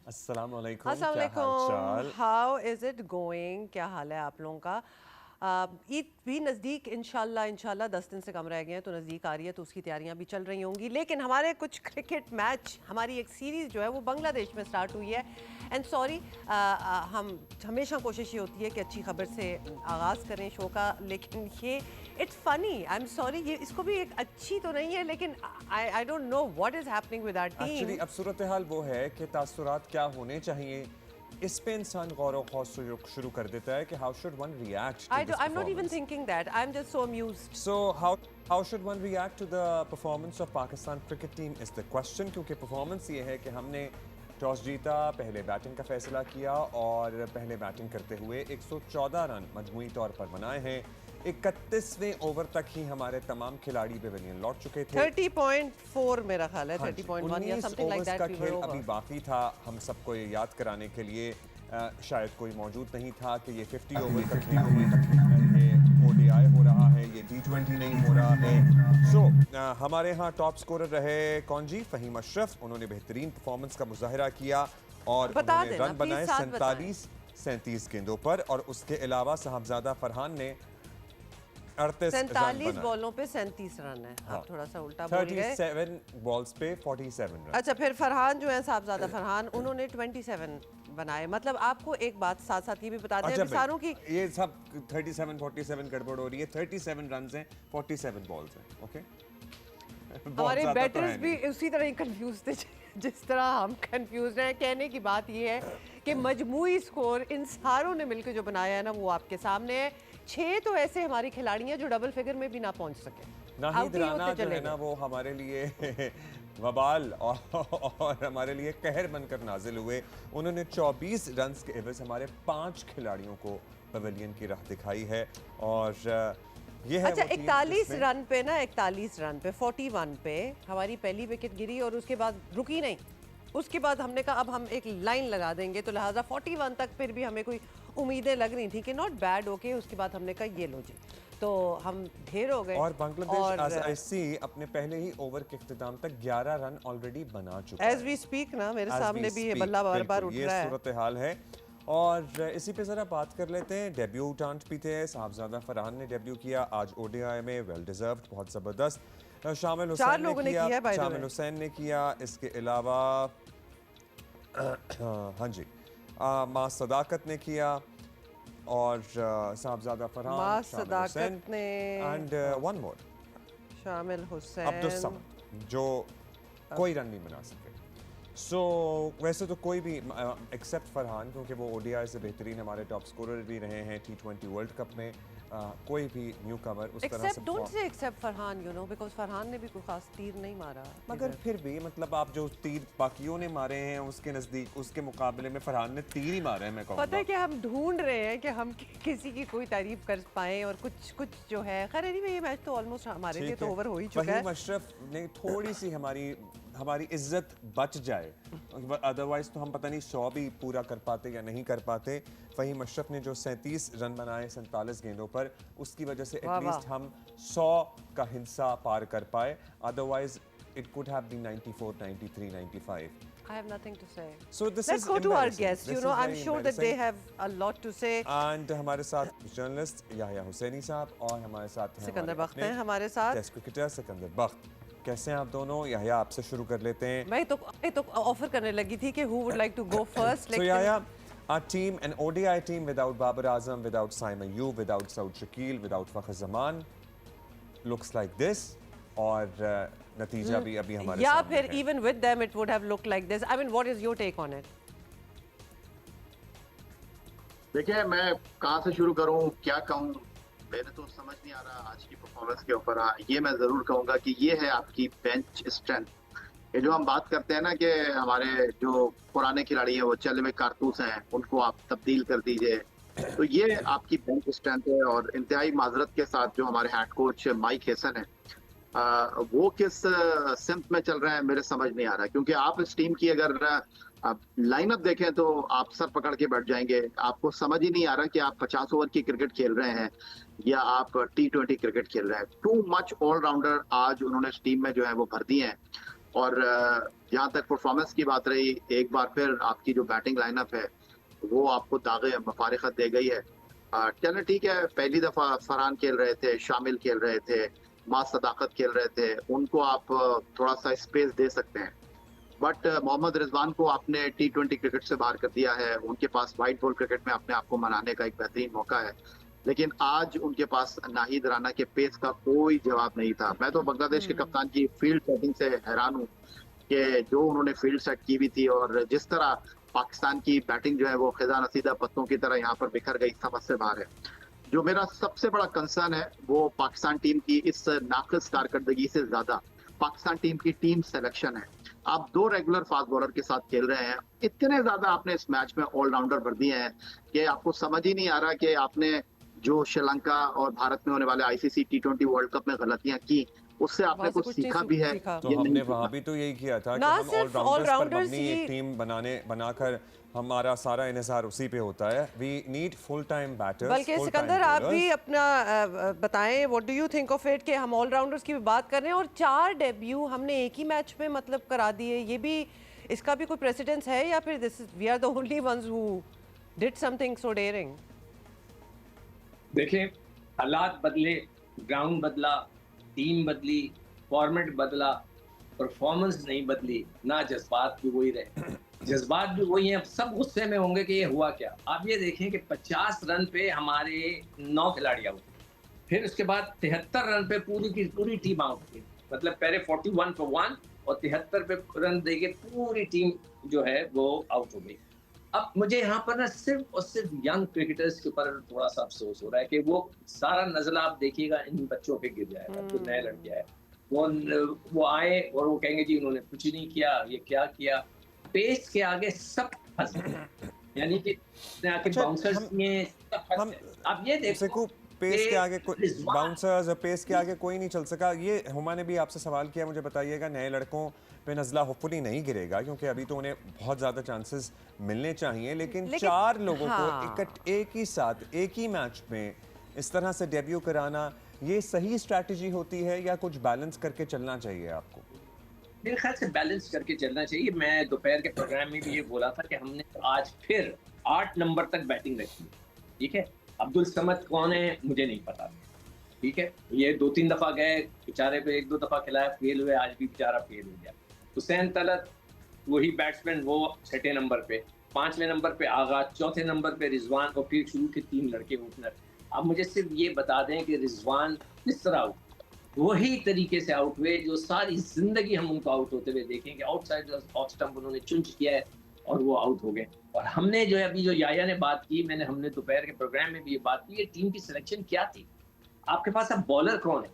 अस्सलाम वालेकुम, अस्सलाम क्या हाल वालेकुम, चाल? How is it going? क्या हाल है आप लोगों का? ईद भी नज़दीक इंशाल्लाह इंशाल्लाह 10 दिन से कम रह गए हैं, तो नज़दीक आ रही है, तो उसकी तैयारियां भी चल रही होंगी। लेकिन हमारे कुछ क्रिकेट मैच, हमारी एक सीरीज़ जो है वो बांग्लादेश में स्टार्ट हुई है। एंड सॉरी, हम हमेशा कोशिश ये होती है कि अच्छी खबर से आगाज़ करें शो का, लेकिन ये it's funny, I am sorry, ये इसको भी एक अच्छी तो नहीं है, लेकिन I don't know what is happening with our actually team. अब सूरत हाल वो है कि तासुरात क्या होने चाहिए, इस पे इंसान गौर व खौज शुरू कर देता है कि how should one react to this I'm not even performance. thinking that. I'm just so amused. So how should one react to the performance of Pakistan cricket team is the question, क्योंकि performance ये है कि हमने toss जीता, पहले batting का फैसला किया और पहले बैटिंग करते हुए 114 रन मजमूई तौर पर बनाए हैं। 31वें ओवर तक ही हमारे तमाम खिलाड़ी पेविलियन लौट चुके थे। 30.4 मेरा ख्याल है, हाँ जी, 30.1 या 19 समथिंग लाइक ओवर्स दैट का वी वर खेल अभी ओवर। बाकी था। हम सबको ये याद कराने के लिए शायद कोई मौजूद नहीं था कि ये 50 ओवर का खेल है, ये ओडीआई हो रहा है, ये टी20 नहीं हो रहा है। सो हमारे यहाँ टॉप स्कोरर रहे कौन जी? फ़हीम अशरफ। उन्होंने बेहतरीन परफॉर्मेंस का मुजाहरा किया और बता उन्होंने देना रन प्लीज, बनाए साथ बताएं। 47-37 गेंदों पर, और उसके अलावा साहबजादा फरहान ने 38 रन 47 बनाए। बॉलों पे 37 रन है। हाँ, आप थोड़ा सा उल्टा बोल गए। 37 बॉल्स पे 47 रन। अच्छा, फिर फरहान जो है, साहबजादा फरहान, उन्होंने 27 बनाए। मतलब आपको एक बात साथ साथ ये भी बता दें, अच्छा अभी सारों की भाई, ये सब 37 47 गड़बड़ हो रही है। 37 रन हैं, 47 बॉल्स हैं। ओके बहुत हमारे ज्यादा तो बैटर्स है भी नहीं। उसी तरह ही कंफ्यूज थे जिस तरह हम कंफ्यूज हैं। कहने की बात ये है कि मजमूई स्कोर इन सारों ने मिलकर जो बनाया है ना, वो आपके सामने है। 6 तो ऐसे हमारी खिलाड़ी हैं जो डबल फिगर में भी ना पहुंच सके, नाहिद आउट ही राना होते जो चले है ना, गए। वो हमारे लिए वबाल और हमारे लिए कहर बनकर नाजिल हुए। उन्होंने 24 रन के एवज हमारे 5 खिलाड़ियों को पवेलियन की राह दिखाई है। और ये है अच्छा, वो टीम 41 जिसमें रन पे ना, 41 रन पे 41 पे हमारी पहली विकेट गिरी और उसके बाद रुकी नहीं। उसके बाद हमने कहा अब हम एक लाइन लगा देंगे, तो लिहाजा 41 तक फिर भी हमें कोई उम्मीदें लग रही थी कि नॉट बैड, ओके। उसके बाद हमने कहा ये लो जी, तो हम ढेर हो गए। और बांग्लादेश और एज आई सी अपने पहले ही ओवर के इख्तिताम तक 11 रन ऑलरेडी बना चुका एज है। वी स्पीक ना, मेरे As we सामने भी ये speak, बल्ला बार बार बिल्कुल उठ ये रहा है। सूरत हाल है। और इसी पे ज़रा बात कर लेते हैं। डेब्यूटेंट भी थे, साहबजादा फरहान ने डेब्यू किया आज ओडीआई में, वेल डिजर्व्ड, बहुत ज़बरदस्त। शामिल 4 हुसैन ने लोगों ने किया, किया है बाय द शामिल वे। हुसैन ने किया। इसके अलावा हाँ जी, माँ सदाकत ने किया, और साहबजादा फरहान, माँ शामिल हुसैन, सदाकत ने, एंड वन मोर, शामिल अब्दुल हुसैन। समद, जो कोई रन नहीं बना सके। सो वैसे तो कोई भी एक्सेप्ट फरहान, क्योंकि वो ओडीआई से बेहतरीन हमारे टॉप स्कोरर भी रहे हैं टी20 वर्ल्ड कप में, कोई भी न्यू कमर उस तरह से accept, don't say accept Farhan, you know, because Farhan ने भी कोई खास तीर नहीं मारा मगर इधर। फिर भी मतलब आप जो तीर बाकियों ने मारे हैं उसके नज़दीक, उसके मुकाबले में फरहान ने तीर ही मारे हैं, मैं पता कहूँगा। है कि हम ढूंढ रहे हैं कि हम किसी की कोई तारीफ कर पाएं, और कुछ कुछ जो है, खैर एनीवे ये मैच तो ऑलमोस्ट हमारे लिए ठीक तो है, ओवर हो ही चुका फ़हीम है। अशरफ ने थोड़ी सी हमारी हमारी इज्जत बच जाए, अदरवाइज तो हम पता नहीं 100 भी पूरा कर पाते या नहीं कर पाते। फ़हीम अशरफ ने जो 37 रन बनाए 47 गेंदों पर, उसकी वजह से वाह वाह। एटलीस्ट हम 100 का हिस्सा पार कर पाए। Otherwise it could have been 94, 93, 95. I have nothing to say. So this Let's is go to our embarrassing. guests. This You know, is I'm very sure that they embarrassing. have a lot to say. And हमारे साथ journalist Yahya Husaini साहब, और हमारे साथ हैं सिकंदर हमारे बख्त अपने हैं हमारे साथ। टेस्ट क्रिकेटर सिकंदर बख्त। कैसे हैं आप दोनों? याहिया, आपसे शुरू कर लेते हैं। मैं तो ऑफर करने लगी थी कि who would like to go first, So लेकिन Yahya, our team, an ODI team without Babar Azam, without Saima Ayub, without Saud Shakil, without Fakhar Zaman, looks like this. और नतीजा भी अभी हमारे या सामने फिर है। even with them it would have looked like this. I mean, what is your take on it? देखिए, मैं कहाँ से शुरू करूँ, क्या कहूँ, मेरे तो समझ नहीं आ रहा आज की परफॉर्मेंस के ऊपर। हाँ, ये मैं जरूर कहूँगा कि ये है आपकी बेंच स्ट्रेंथ। ये जो हम बात करते हैं ना कि हमारे जो पुराने खिलाड़ी हैं वो चले हुए कारतूस हैं, उनको आप तब्दील कर दीजिए, तो ये आपकी बेंच स्ट्रेंथ है। और इंतहाई माजरत के साथ जो हमारे हेड कोच माइक हेसन है, वो किस सिमत में चल रहे हैं मेरे समझ नहीं आ रहा। क्योंकि आप इस टीम की अगर आप लाइनअप देखें तो आप सर पकड़ के बैठ जाएंगे। आपको समझ ही नहीं आ रहा कि आप 50 ओवर की क्रिकेट खेल रहे हैं या आप टी20 क्रिकेट खेल रहे हैं। टू मच ऑलराउंडर आज उन्होंने इस टीम में जो है वो भर दिए हैं। और जहाँ तक परफॉर्मेंस की बात रही, एक बार फिर आपकी जो बैटिंग लाइनअप है वो आपको दागे मुफारिकत दे गई है। चलो ठीक है, पहली दफा फरहान खेल रहे थे, शामिल खेल रहे थे, मां सदाकत खेल रहे थे, उनको आप थोड़ा सा स्पेस दे सकते हैं। बट मोहम्मद रिजवान को आपने T20 क्रिकेट से बाहर कर दिया है। उनके पास वाइट बॉल क्रिकेट में अपने आप को मनाने का एक बेहतरीन मौका है, लेकिन आज उनके पास नाहिद राना के पेस का कोई जवाब नहीं था। मैं तो बांग्लादेश के कप्तान की फील्ड सेटिंग से हैरान हूँ कि जो उन्होंने फील्ड सेट की हुई थी और जिस तरह पाकिस्तान की बैटिंग जो है वो खिजा नसीदा पत्तों की तरह यहाँ पर बिखर गई, समझ से बाहर है। जो मेरा सबसे बड़ा कंसर्न है वो पाकिस्तान टीम की इस नाकिस कारकर्दगी से ज्यादा पाकिस्तान टीम की टीम सिलेक्शन है। आप 2 रेगुलर फास्ट बॉलर के साथ खेल रहे हैं, इतने ज्यादा आपने इस मैच में ऑलराउंडर भर दिए हैं कि आपको समझ ही नहीं आ रहा कि आपने जो श्रीलंका और भारत में होने वाले ICC T20 वर्ल्ड कप में गलतियां की, उससे आपने वहाँ से कुछ कुछ नहीं सीखा भी है। सीखा। तो ये हमने नहीं वहाँ सीखा। भी तो यही किया था कि ना हम सिर्फ ऑलराउंडर्स पर ऑलराउंडर्स मबनी एक टीम बनाकर हमारा सारा इन्हिसार उसी पे होता है। We need full time batters, बल्कि सिकंदर आप भी अपना बताएं, what do you think of it कि हम ऑलराउंडर्स की भी बात कर रहे हैं और 4 डेब्यू हमने एक ही मैच में मतलब करा दिए। ये भी, इसका भी कोई प्रेसिडेंस है या फिर this we are the only ones who did something so daring? देखें, हालात बदले, ग्राउंड बदला, टीम बदली, फॉर्मेट बदला, परफॉर्मेंस नहीं बदली, ना जज्बात भी वही रहे। जज्बात भी वही हैं, सब गुस्से में होंगे कि ये हुआ क्या। आप ये देखें कि 50 रन पे हमारे 9 खिलाड़ी आउट, फिर उसके बाद 73 रन पे पूरी की पूरी टीम आउट हुई। मतलब पहले 41 for 1 और 73 पे रन देके पूरी टीम जो है वो आउट हो गई। अब मुझे यहाँ पर ना सिर्फ और सिर्फ यंग क्रिकेटर्स के ऊपर थोड़ा सा अफसोस हो रहा है कि वो सारा नजला आप देखिएगा इन बच्चों पे गिर जाएगा। जो नए लड़के आए वो आए और वो कहेंगे जी उन्होंने कुछ नहीं किया, ये क्या किया। पेस के आगे सब फंस गए, यानी कि बाउंसर्स में सब फंस गए। आप ये देखो पेस के आगे कोई बाउंसर्स और पेस के आगे कोई नहीं चल सका। ये हुमा ने भी आपसे सवाल किया, मुझे बताइएगा नए लड़कों पे नज़ला होपफुली नहीं गिरेगा क्योंकि अभी तो उन्हें बहुत ज़्यादा चांसेस मिलने चाहिए, लेकिन 4 लोगों को एक ही साथ एक ही मैच में इस तरह से डेब्यू कराना ये सही स्ट्रैटेजी होती है या कुछ बैलेंस करके चलना चाहिए आपको? मेरे ख्याल से बैलेंस करके चलना चाहिए। मैं दोपहर के प्रोग्राम में भी ये बोला था कि हमने आज फिर 8 नंबर तक बैटिंग रखी, ठीक है। अब्दुल समद कौन है मुझे नहीं पता, ठीक है। ये 2-3 दफा गए बेचारे पे, 1-2 दफा खिलाया, फेल हुए, आज भी बेचारा फेल हो गया। हुसैन तलत वही बैट्समैन, वो 6ठे नंबर पे, 5वें नंबर पे आगा, 4थे नंबर पे रिजवान और फिर शुरू के 3 लड़के ओपनर। अब मुझे सिर्फ ये बता दें कि रिजवान किस तरह आउट, वही तरीके से आउट हुए जो सारी जिंदगी हम उनको आउट होते हुए देखेंगे। आउटसाइड ऑफ स्टंप उन्होंने चुंच किया है और वो आउट हो गए। और हमने जो है अभी जो याया ने बात की, हमने दोपहर के प्रोग्राम में भी ये बात की, ये टीम की सिलेक्शन क्या थी। आपके पास अब बॉलर कौन है?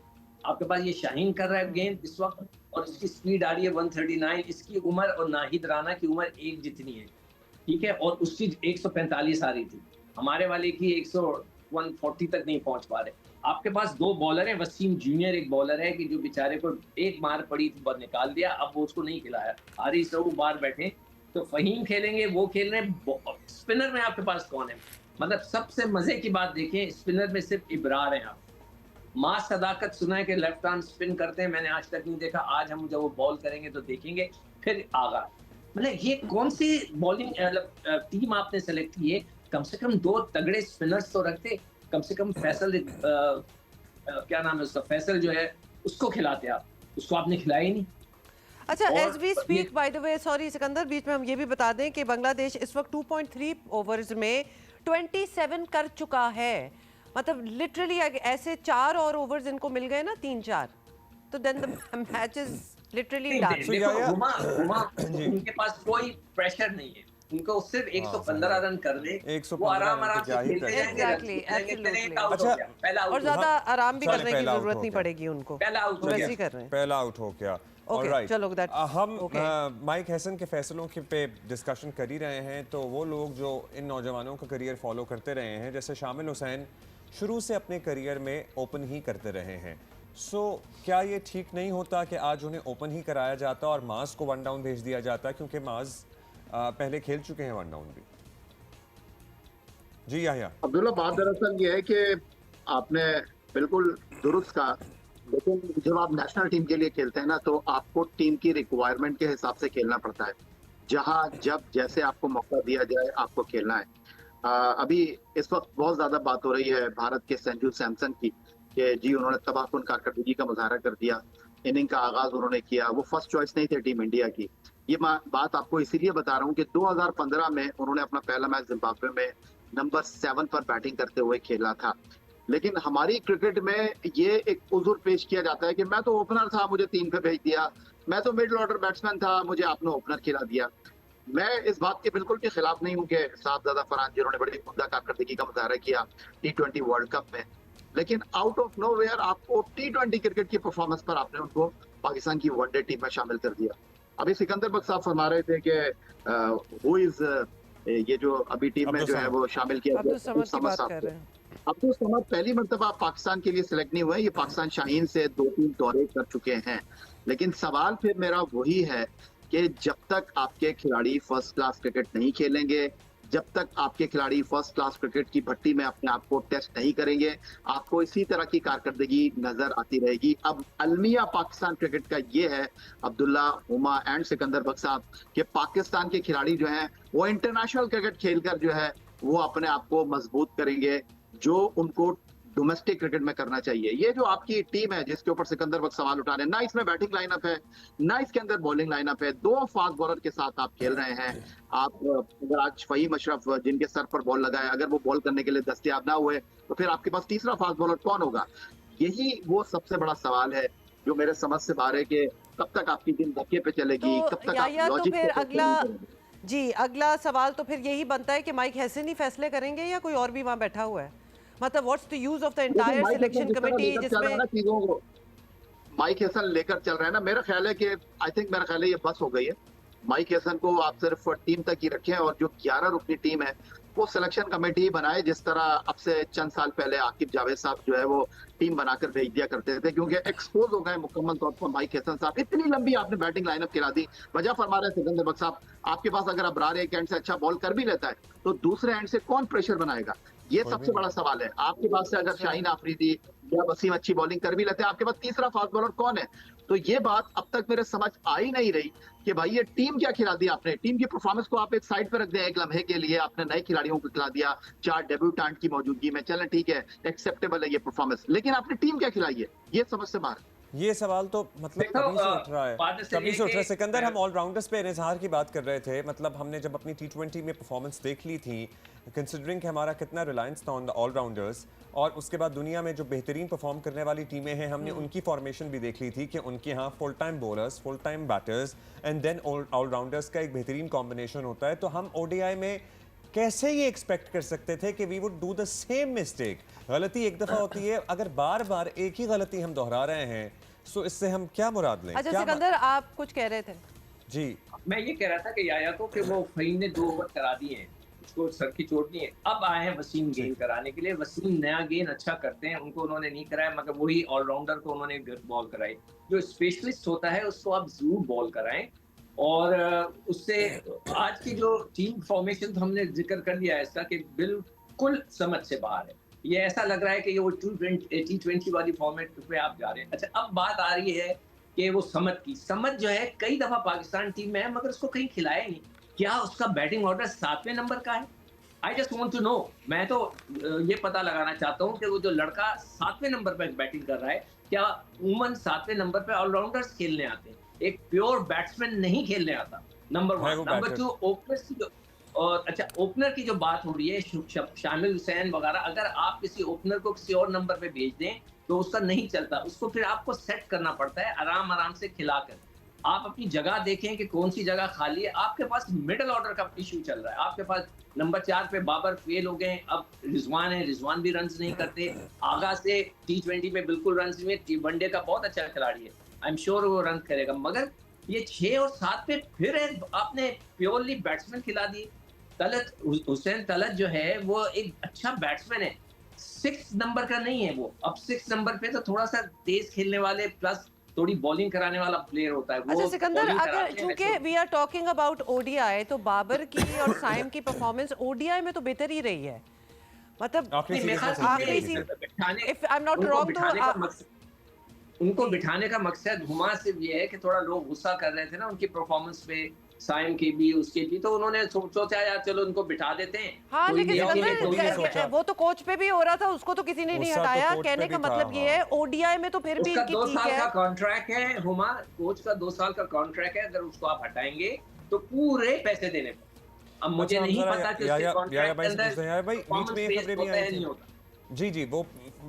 आपके पास ये शाहीन कर रहा है गेंद इस वक्त और इसकी स्पीड आ रही है 139, इसकी उम्र और नाहिद राना की उम्र एक जितनी है, ठीक है। और उसकी 145 आ रही थी, हमारे वाले की 140 तक नहीं पहुंच पा रहे। आपके पास 2 बॉलर हैं, वसीम जूनियर एक बॉलर है कि जो बेचारे को एक मार पड़ी थी बस निकाल दिया, अब वो उसको नहीं खिलाया। हारिस रऊफ बाहर बैठे, तो फहीम खेलेंगे, वो खेल रहे हैं। स्पिनर में आपके पास कौन है? मतलब सबसे मजे की बात देखें, स्पिनर में सिर्फ इब्रार हैं। आप मां सदाकत सुना है कि लेफ्ट आर्म स्पिन करते हैं, मैंने आज तक नहीं देखा। आज हम जब वो बॉल करेंगे तो देखेंगे। फिर आगा, मतलब ये कौन सी बॉलिंग टीम आपने सेलेक्ट की है? कम से कम 2 तगड़े स्पिनर्स तो रखते, कम से कम फैसल क्या नाम है उसका, फैसल जो है उसको खिलाते आप, उसको आपने खिलाया ही नहीं। अच्छा, as we speak, by the way, sorry Sikandar, बीच में हम ये भी बता दें कि बांग्लादेश इस वक्त 2.3 ओवर्स में 27 कर चुका है। मतलब लिटरली ऐसे 4 और ओवर्स इनको मिल गए ना, 3-4, तो then the match is literally done. उनके पास कोई प्रेशर नहीं है, उनको सिर्फ 115 रन कर दे, वो आराम से खेलते जाएंगे। और ज्यादा आराम भी करने की जरूरत नहीं पड़ेगी उनको, पहला आउट वैसे कर रहे हैं। पहला आउट हो गया। Okay, चलो, हम माइक हैसन के फैसलों के पे डिस्कशन कर ही रहे हैं, तो वो लोग जो इन नौजवानों का करियर फॉलो करते रहे हैं, जैसे शामिल हुसैन शुरू से अपने करियर में ओपन ही करते रहे हैं, सो क्या ये ठीक नहीं होता कि आज उन्हें ओपन ही कराया जाता और माज को 1 डाउन भेज दिया जाता, क्योंकि माज पहले खेल चुके हैं 1 डाउन भी? जी याह्या। अब्दुल्ला, बात दरअसल ये है कि आपने बिल्कुल दुरुस्त कहा लेकिन जब आप नेशनल टीम के लिए खेलते हैं ना, तो आपको टीम की रिक्वायरमेंट के हिसाब से खेलना पड़ता है। जहां जब जैसे आपको मौका दिया जाए आपको खेलना है। अभी इस वक्त बहुत ज्यादा बात हो रही है भारत के संजू सैमसन की, कि जी उन्होंने तबाहकुन कारकर्दगी का मुजाहरा कर दिया, इनिंग का आगाज उन्होंने किया, वो फर्स्ट चॉइस नहीं थे टीम इंडिया की। ये बात आपको इसीलिए बता रहा हूँ कि 2015 में उन्होंने अपना पहला मैच जिम्बाब्वे में नंबर 7 पर बैटिंग करते हुए खेला था। लेकिन हमारी क्रिकेट में ये एक उजुर पेश किया जाता है कि मैं तो ओपनर था, मुझे 3 पे भेज दिया, मैं तो मिडिल ऑर्डर बैट्समैन था, मुझे आपने ओपनर खिला दिया। मैं इस बात के बिल्कुल भी खिलाफ नहीं हूं कि साहबजादा फरहान जिन्होंने बड़ी उम्दा कारकर्दगी का मुजाहरा किया T20 वर्ल्ड कप में, लेकिन आउट ऑफ नोवेयर आपको T20 क्रिकेट की परफॉर्मेंस पर आपने उनको पाकिस्तान की वनडे टीम में शामिल कर दिया। अभी सिकंदर बख्श साहब फरमा रहे थे कि हु इज ये जो अभी टीम में जो है वो शामिल किया अब्दुल गया, समद की बात कर रहे हैं। अब्दुल समद पहली मर्तबा पाकिस्तान के लिए सिलेक्ट नहीं हुए, ये पाकिस्तान शाहीन से 2-3 दौरे कर चुके हैं। लेकिन सवाल फिर मेरा वही है कि जब तक आपके खिलाड़ी फर्स्ट क्लास क्रिकेट नहीं खेलेंगे, जब तक आपके खिलाड़ी फर्स्ट क्लास क्रिकेट की भट्टी में अपने आप को टेस्ट नहीं करेंगे, आपको इसी तरह की कारकर्दगी नजर आती रहेगी। अब अलमिया पाकिस्तान क्रिकेट का ये है, अब्दुल्ला, हुमा एंड सिकंदर बख्श साहब, कि पाकिस्तान के खिलाड़ी जो हैं वो इंटरनेशनल क्रिकेट खेलकर जो है वो अपने आप को मजबूत करेंगे, जो उनको डोमेस्टिक क्रिकेट में करना चाहिए। ये जो आपकी टीम है जिसके ऊपर सिकंदर बख्श सवाल उठा रहे हैं, ना इसमें बैटिंग लाइनअप है, ना इसके अंदर बॉलिंग लाइनअप है, 2 फास्ट बॉलर के साथ आप खेल रहे हैं। आप अगर आज फहीम अशरफ जिनके सर पर बॉल लगा है, अगर वो बॉल करने के लिए दस्तयाब ना हुए तो फिर आपके पास तीसरा फास्ट बॉलर कौन होगा? यही वो सबसे बड़ा सवाल है जो मेरे समझ से बाहर है कि कब तक आपकी टीम धक्के पे चलेगी, तो कब तक आप या तो लॉजिक फिर पे अगला चलेंगे। जी अगला सवाल तो फिर यही बनता है कि माइक हैसन ही फैसले करेंगे या कोई और भी वहां बैठा हुआ है? मतलब what's the use of the entire selection committee जिसमें चीजों को माइक हैसन लेकर चल रहा है ना, मेरा ख्याल है कि मेरा ख्याल है ये बस हो गई है। माइक हैसन को आप सिर्फ टीम तक ही रखें और जो 11 रुकनी टीम है वो सिलेक्शन कमेटी बनाए, जिस तरह अब से चंद साल पहले आकिब जावेद साहब जो है वो टीम बनाकर भेज दिया करते थे, क्योंकि एक्सपोज हो गए मुकम्मल तौर पर माइक हैसन साहब। इतनी लंबी आपने बैटिंग लाइनअप खिला दी। वजह फरमा रहे सिकंदर बख्श साहब, आपके पास अगर अबरार एक एंड से अच्छा बॉल कर भी लेता है तो दूसरे एंड से कौन प्रेशर बनाएगा? ये सबसे बड़ा सवाल है। आपके पास से अगर शाहीन आफरीदी या वसीम अच्छी बॉलिंग कर भी लेते हैं, आपके पास तीसरा फास्ट बॉलर कौन है? तो ये बात अब तक मेरे समझ आ ही नहीं रही कि भाई ये टीम क्या खिला दी आपने। टीम की परफॉर्मेंस को आप एक साइड पर रख दें, एक लम्हे के लिए आपने नए खिलाड़ियों को खिला दिया 4 डेब्यूटेंट की मौजूदगी में, चलें ठीक है, एक्सेप्टेबल है ये परफॉर्मेंस, लेकिन आपने टीम क्या खिलाई है, ये समझ से बाहर। ये सवाल तो मतलब कभी से उठ रहा है, कभी से उठ रहा है। सिकंदर, हम ऑलराउंडर्स पे इजहार की बात कर रहे थे। मतलब हमने जब अपनी T20 में परफॉर्मेंस देख ली थी, कंसिडरिंग कि हमारा कितना रिलायंस था ऑन द ऑलराउंडर्स, और उसके बाद दुनिया में जो बेहतरीन परफॉर्म करने वाली टीमें हैं, हमने उनकी फॉर्मेशन भी देख ली थी कि उनके यहाँ full time bowlers, full time batters and then allrounders का एक बेहतरीन कॉम्बिनेशन होता है। तो हम ODI में कैसे ये एक्सपेक्ट कर सकते थे कि we would do the same mistake? गलती एक दफा होती है, अगर बार बार एक ही गलती हम दोहरा रहे हैं सो इससे हम क्या मुराद लें? अच्छा क्या सिकंदर, आप कुछ कह रहे थे? जी, मैं ये कह रहा था कि याया को कि वो फहीम ने 2 ओवर करा दिए हैं, उसको सर की चोट नहीं है। अब आए हैं वसीम गेंद कराने के लिए। वसीम नया गेंद अच्छा करते हैं, उनको उन्होंने नहीं कराया, मगर वही ऑलराउंडर को उन्होंने बॉल कराई। जो स्पेशलिस्ट होता है उसको आप जरूर बॉल कराएं। और उससे आज की जो टीम फॉर्मेशन तो हमने जिक्र कर दिया है इसका कि बिल्कुल समझ से बाहर है। ये ऐसा लग रहा है कि ये वो T20 वाली फॉर्मेट पे आप जा रहे हैं। अच्छा, अब बात आ रही है कि वो समझ जो है कई दफा पाकिस्तान टीम में है, मगर उसको कहीं खिलाया ही नहीं। क्या उसका बैटिंग ऑर्डर 7वें नंबर का है? I just want to know. मैं तो ये पता लगाना चाहता हूँ कि वो जो लड़का 7वें नंबर पर बैटिंग कर रहा है, क्या उमन 7वें नंबर पर ऑलराउंडर्स खेलने आते हैं? एक प्योर बैट्समैन नहीं खेलने आता, नंबर 1। नंबर 2, ओपनर्स की जो, और अच्छा ओपनर की जो बात हो रही है, शामिल हुसैन वगैरह, अगर आप किसी ओपनर को किसी और नंबर पे भेज दें तो उसका नहीं चलता, उसको फिर आपको सेट करना पड़ता है आराम से खिलाकर। आप अपनी जगह देखें कि कौन सी जगह खाली है। आपके पास मिडिल ऑर्डर का इशू चल रहा है। आपके पास नंबर 4 पे बाबर फेल हो गए, अब रिजवान है, रिजवान भी रन नहीं करते। आगा से T20 में बिल्कुल रन नहीं, वनडे का बहुत अच्छा खिलाड़ी है, आई एम श्योर वो रन करेगा, मगर ये 6 और 7 पे फिर आपने प्योरली बैट्समैन खिला दी। तलत, हुसैन तलत जो है वो एक अच्छा बैट्समैन है, 6 नंबर का नहीं है वो। अब 6 नंबर पे तो थोड़ा सा तेज खेलने वाले प्लस थोड़ी बॉलिंग कराने वाला प्लेयर होता है वो। अच्छा सिकंदर, bowling अगर कराते हैं चूंकि वैसे। We are talking about ODI, तो बाबर की और साइम की परफॉर्मेंस ODI में तो बेहतर ही रही है। मतलब आखिरी नहीं, मेरे सीरीज ख्याल में से आखिरी सही सीरीज- है। बिठाने- इफ आई एम नॉट उनको रॉन्ग बिठाने तो का मकसद- उनको बिठाने का मकसद हुमा सिर्फ ये है कि थोड़ा लोग गुस्सा कर रहे थे ना उनकी परफॉर्मेंस पे, साइम की भी उसके भी, तो उन्होंने सोचा यार चलो उनको बिठा देते हैं। हाँ कोई लेकिन नहीं अकेले सिकंदर, कोई ये नहीं सोचा। वो तो कोच पे भी हो रहा था, उसको तो किसी ने नहीं गुस्सा तो हटाया। कोच पे कहने भी का था, मतलब ये हाँ। है ओडीआई में तो फिर भी उसका इनकी 2 ठीक साल का है। कॉन्ट्रैक्ट है हुमा, कोच का 2 साल का कॉन्ट्रैक्ट है, अगर उसको आप हटाएंगे तो पूरे पैसे देने पड़ेंगे। अब मुझे अच्छा, हम नहीं जरा पता कि या उसके या कॉन्ट्रैक्ट के भाई से अंदर पूछते हैं। यार भाई, बीच परफॉर्मेंस में ये बेस्ड खबरें भी होता आई है थी। नहीं होता। जी, वो